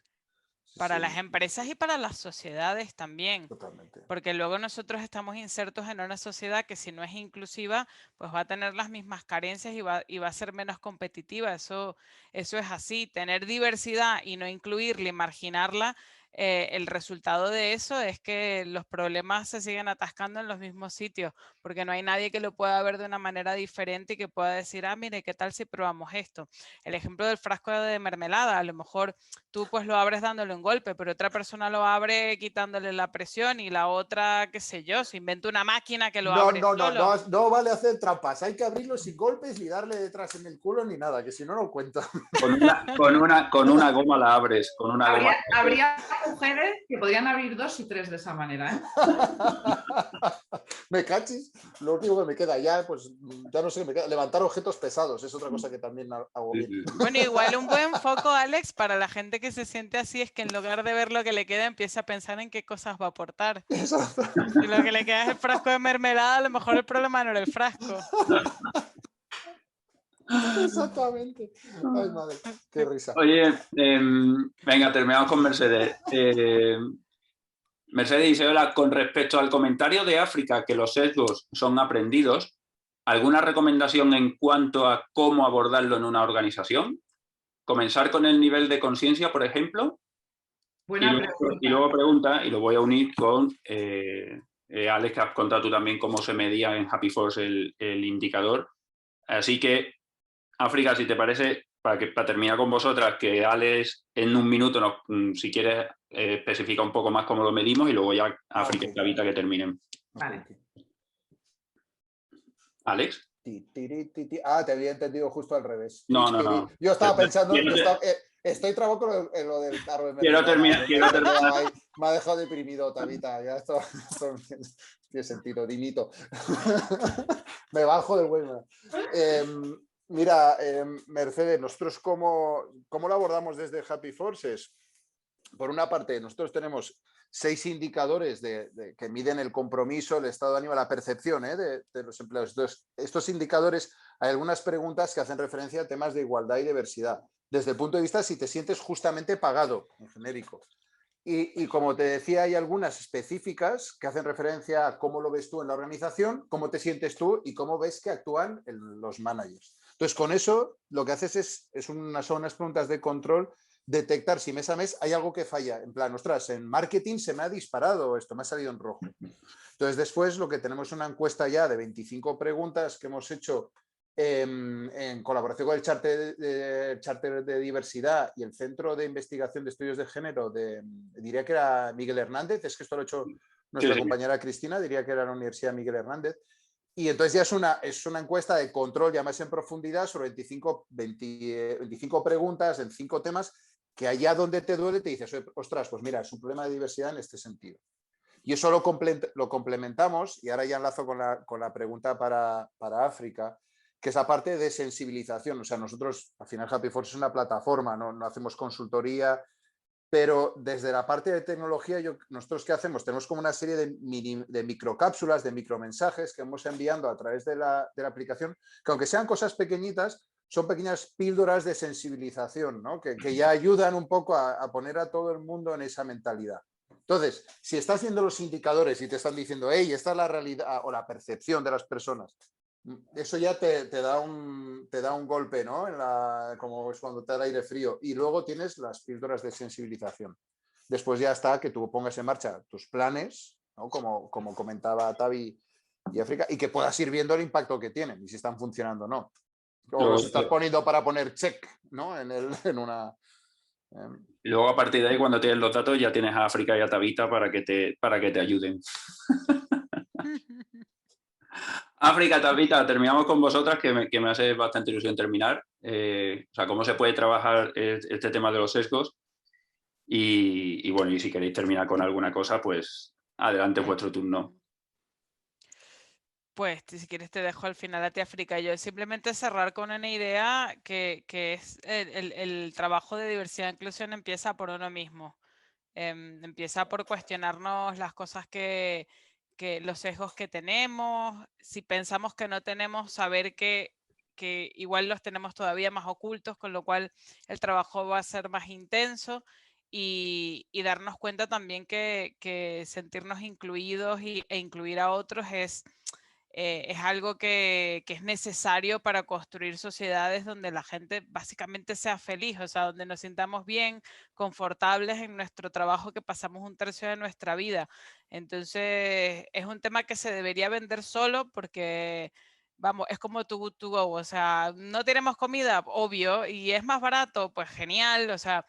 Para las empresas y para las sociedades también. Totalmente. Porque luego nosotros estamos insertos en una sociedad que si no es inclusiva, pues va a tener las mismas carencias y va a ser menos competitiva. Eso es así. Tener diversidad y no incluirla y marginarla, el resultado de eso es que los problemas se siguen atascando en los mismos sitios, porque no hay nadie que lo pueda ver de una manera diferente y que pueda decir, ah, mire, ¿qué tal si probamos esto? El ejemplo del frasco de mermelada, a lo mejor tú pues lo abres dándole un golpe, pero otra persona lo abre quitándole la presión y la otra, qué sé yo, se inventa una máquina que lo abre solo. No vale hacer trampas, hay que abrirlo sin golpes ni darle detrás en el culo ni nada, que si no, no cuenta. Con una goma la abres, con una goma. Habría mujeres que podrían abrir 2 y 3 de esa manera, ¿eh? Me cachis, lo último que me queda ya, pues ya no sé qué me queda. Levantar objetos pesados es otra cosa que también hago bien. Bueno, igual un buen foco, Alex, para la gente que se siente así es que en lugar de ver lo que le queda, empiece a pensar en qué cosas va a aportar. Exacto. Si lo que le queda es el frasco de mermelada, a lo mejor el problema no era el frasco. Exactamente. Ay, madre, qué risa. Oye, venga, terminamos con Mercedes. Mercedes dice, hola, con respecto al comentario de África, que los sesgos son aprendidos, ¿alguna recomendación en cuanto a cómo abordarlo en una organización? ¿Comenzar con el nivel de conciencia, por ejemplo? Y luego pregunta, y lo voy a unir con Alex, que has contado tú también cómo se medía en Happy Force el indicador. Así que, África, si te parece, para terminar con vosotras, que Alex en un minuto, si quieres, especifica un poco más cómo lo medimos y luego ya África y Tabita que terminen. Vale. ¿Alex? Te había entendido justo al revés. No. Yo estaba pensando, estoy trabado con lo del árbol. Quiero terminar. Me ha dejado deprimido, Tabita. Ya esto tiene sentido, dimito. Me bajo del webinar. Mira, Mercedes, nosotros ¿cómo lo abordamos desde Happy Forces? Por una parte, nosotros tenemos 6 indicadores que miden el compromiso, el estado de ánimo, la percepción de los empleados. Entonces, estos indicadores, hay algunas preguntas que hacen referencia a temas de igualdad y diversidad, desde el punto de vista si te sientes justamente pagado, en genérico. Y como te decía, hay algunas específicas que hacen referencia a cómo lo ves tú en la organización, cómo te sientes tú y cómo ves que actúan los managers. Entonces, con eso lo que haces son unas preguntas de control, detectar si mes a mes hay algo que falla. En plan, ostras, en marketing se me ha disparado esto, me ha salido en rojo. Entonces, después lo que tenemos es una encuesta ya de 25 preguntas que hemos hecho en colaboración con el Charter de Diversidad y el Centro de Investigación de Estudios de Género, diría que era Miguel Hernández, es que esto lo ha hecho nuestra compañera Cristina, diría que era la Universidad Miguel Hernández. Y entonces ya es una encuesta de control ya más en profundidad sobre 25 preguntas en 5 temas que allá donde te duele te dices, ostras, pues mira, es un problema de diversidad en este sentido. Y eso lo complementamos, y ahora ya enlazo con la pregunta para África, que es la parte de sensibilización. O sea, nosotros, al final, Happy Force es una plataforma, no hacemos consultoría, pero desde la parte de tecnología, nosotros ¿qué hacemos? Tenemos como una serie de microcápsulas, de micromensajes que vamos enviando a través de la aplicación, que aunque sean cosas pequeñitas, son pequeñas píldoras de sensibilización, ¿no? que ya ayudan un poco a poner a todo el mundo en esa mentalidad. Entonces, si estás viendo los indicadores y te están diciendo, hey, esta es la realidad o la percepción de las personas, eso ya te da un golpe, ¿no? Como es cuando te da el aire frío. Y luego tienes las píldoras de sensibilización. Después ya está que tú pongas en marcha tus planes, ¿no? Como comentaba Tavi y África, y que puedas ir viendo el impacto que tienen y si están funcionando o no. O los estás poniendo para poner check, ¿no? En una... Y luego a partir de ahí, cuando tienes los datos, ya tienes a África y a Tabita para que te ayuden. África, Tabita, terminamos con vosotras, que me hace bastante ilusión terminar. O sea, cómo se puede trabajar este tema de los sesgos. Y bueno, y si queréis terminar con alguna cosa, pues adelante vuestro turno. pues si quieres te dejo al final a ti, África. Yo simplemente cerrar con una idea que es el trabajo de diversidad e inclusión empieza por uno mismo. Empieza por cuestionarnos las cosas que los sesgos que tenemos. Si pensamos que no tenemos, saber que igual los tenemos todavía más ocultos, con lo cual el trabajo va a ser más intenso. Y darnos cuenta también que sentirnos incluidos e incluir a otros es algo que es necesario para construir sociedades donde la gente básicamente sea feliz, o sea, donde nos sintamos bien, confortables en nuestro trabajo que pasamos un tercio de nuestra vida. Entonces, es un tema que se debería vender solo porque, vamos, es como Too Go, o sea, no tenemos comida, obvio, y es más barato, pues genial, o sea,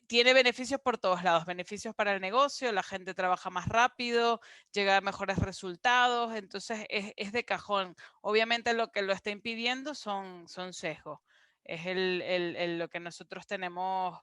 tiene beneficios por todos lados, beneficios para el negocio, la gente trabaja más rápido, llega a mejores resultados, entonces es de cajón. Obviamente lo que lo está impidiendo son sesgos, es lo que nosotros tenemos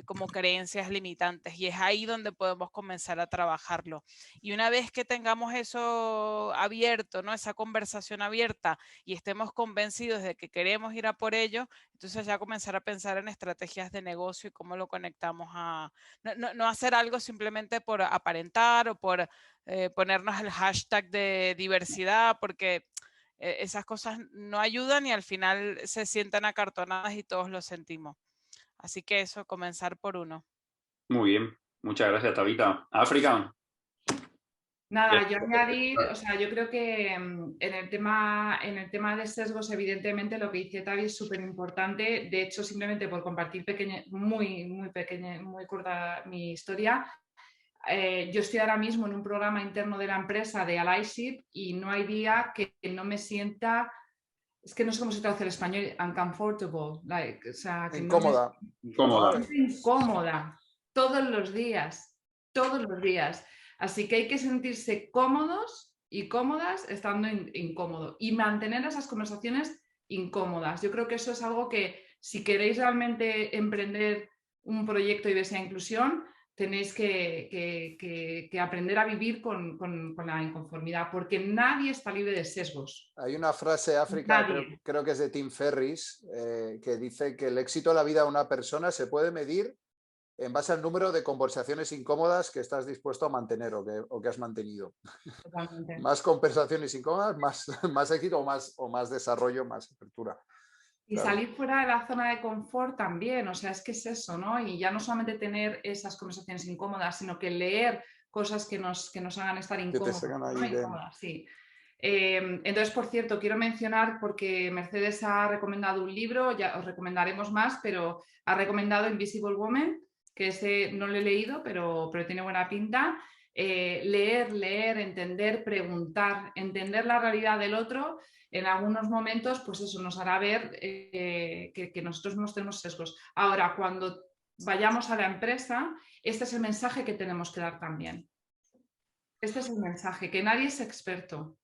como creencias limitantes y es ahí donde podemos comenzar a trabajarlo. Y una vez que tengamos eso abierto, ¿no? Esa conversación abierta y estemos convencidos de que queremos ir a por ello, entonces ya comenzar a pensar en estrategias de negocio y cómo lo conectamos a... No hacer algo simplemente por aparentar o por ponernos el hashtag de diversidad, porque esas cosas no ayudan y al final se sientan acartonadas y todos lo sentimos. Así que eso, comenzar por uno. Muy bien, muchas gracias, Tabita. África. Nada, yo añadir, o sea, yo creo que en el tema de sesgos, evidentemente lo que dice Tavi es súper importante. De hecho, simplemente por compartir muy corta mi historia, yo estoy ahora mismo en un programa interno de la empresa de allyship y no hay día que no me sienta, es que no sé cómo se traduce el español, uncomfortable, o sea, que incómoda. Incómoda. No me siento incómoda todos los días. Así que hay que sentirse cómodos y cómodas estando incómodo y mantener esas conversaciones incómodas. Yo creo que eso es algo que si queréis realmente emprender un proyecto de diversidad e inclusión, tenéis que aprender a vivir con la inconformidad, porque nadie está libre de sesgos. Hay una frase, África, creo que es de Tim Ferriss, que dice que el éxito de la vida de una persona se puede medir en base al número de conversaciones incómodas que estás dispuesto a mantener o que has mantenido. Totalmente. Más conversaciones incómodas, más éxito o más desarrollo, más apertura. Y claro, salir fuera de la zona de confort también, o sea, es que es eso, ¿no? Y ya no solamente tener esas conversaciones incómodas, sino que leer cosas que nos hagan estar incómodos. Sí. Entonces, por cierto, quiero mencionar, porque Mercedes ha recomendado un libro, ya os recomendaremos más, pero ha recomendado Invisible Woman, que ese no lo he leído, pero tiene buena pinta. Leer, entender, preguntar, entender la realidad del otro, en algunos momentos, pues eso nos hará ver que nosotros no tenemos sesgos. Ahora, cuando vayamos a la empresa, este es el mensaje que tenemos que dar también. Este es el mensaje, que nadie es experto,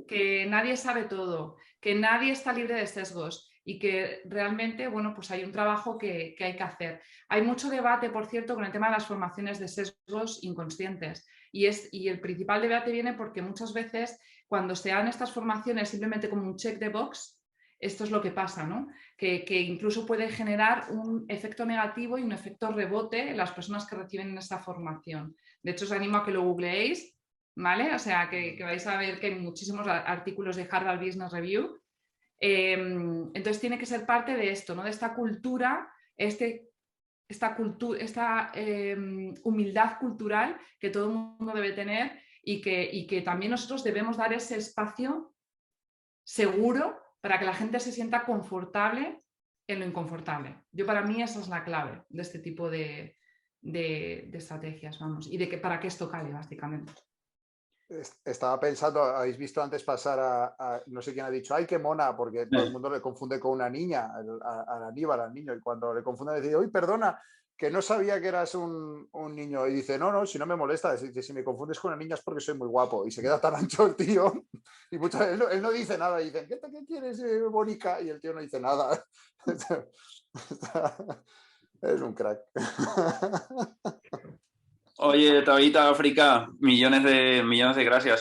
que nadie sabe todo, que nadie está libre de sesgos y que realmente, bueno, pues hay un trabajo que hay que hacer. Hay mucho debate, por cierto, con el tema de las formaciones de sesgos inconscientes y el principal debate viene porque muchas veces cuando se dan estas formaciones simplemente como un check de box, esto es lo que pasa, ¿no? Que incluso puede generar un efecto negativo y un efecto rebote en las personas que reciben esta formación. De hecho, os animo a que lo googleéis, ¿vale? O sea, que vais a ver que hay muchísimos artículos de Harvard Business Review. Entonces tiene que ser parte de esto, ¿no? De esta cultura, esta humildad cultural que todo el mundo debe tener y que también nosotros debemos dar ese espacio seguro para que la gente se sienta confortable en lo inconfortable. Para mí esa es la clave de este tipo de estrategias, vamos, y de que para qué esto cale, básicamente. Estaba pensando, habéis visto antes pasar no sé quién ha dicho, ¡ay, qué mona! Porque todo el mundo le confunde con una niña, a Aníbal, al niño, y cuando le confunde dice, ¡uy, perdona! Que no sabía que eras un niño. Y dice, no, si no me molesta, si me confundes con una niña es porque soy muy guapo. Y se queda tan ancho el tío. Y muchas veces él no dice nada. Y dicen, ¿qué quieres, Bonica? Y el tío no dice nada. Es un crack. Oye, Tabita, África, millones de gracias.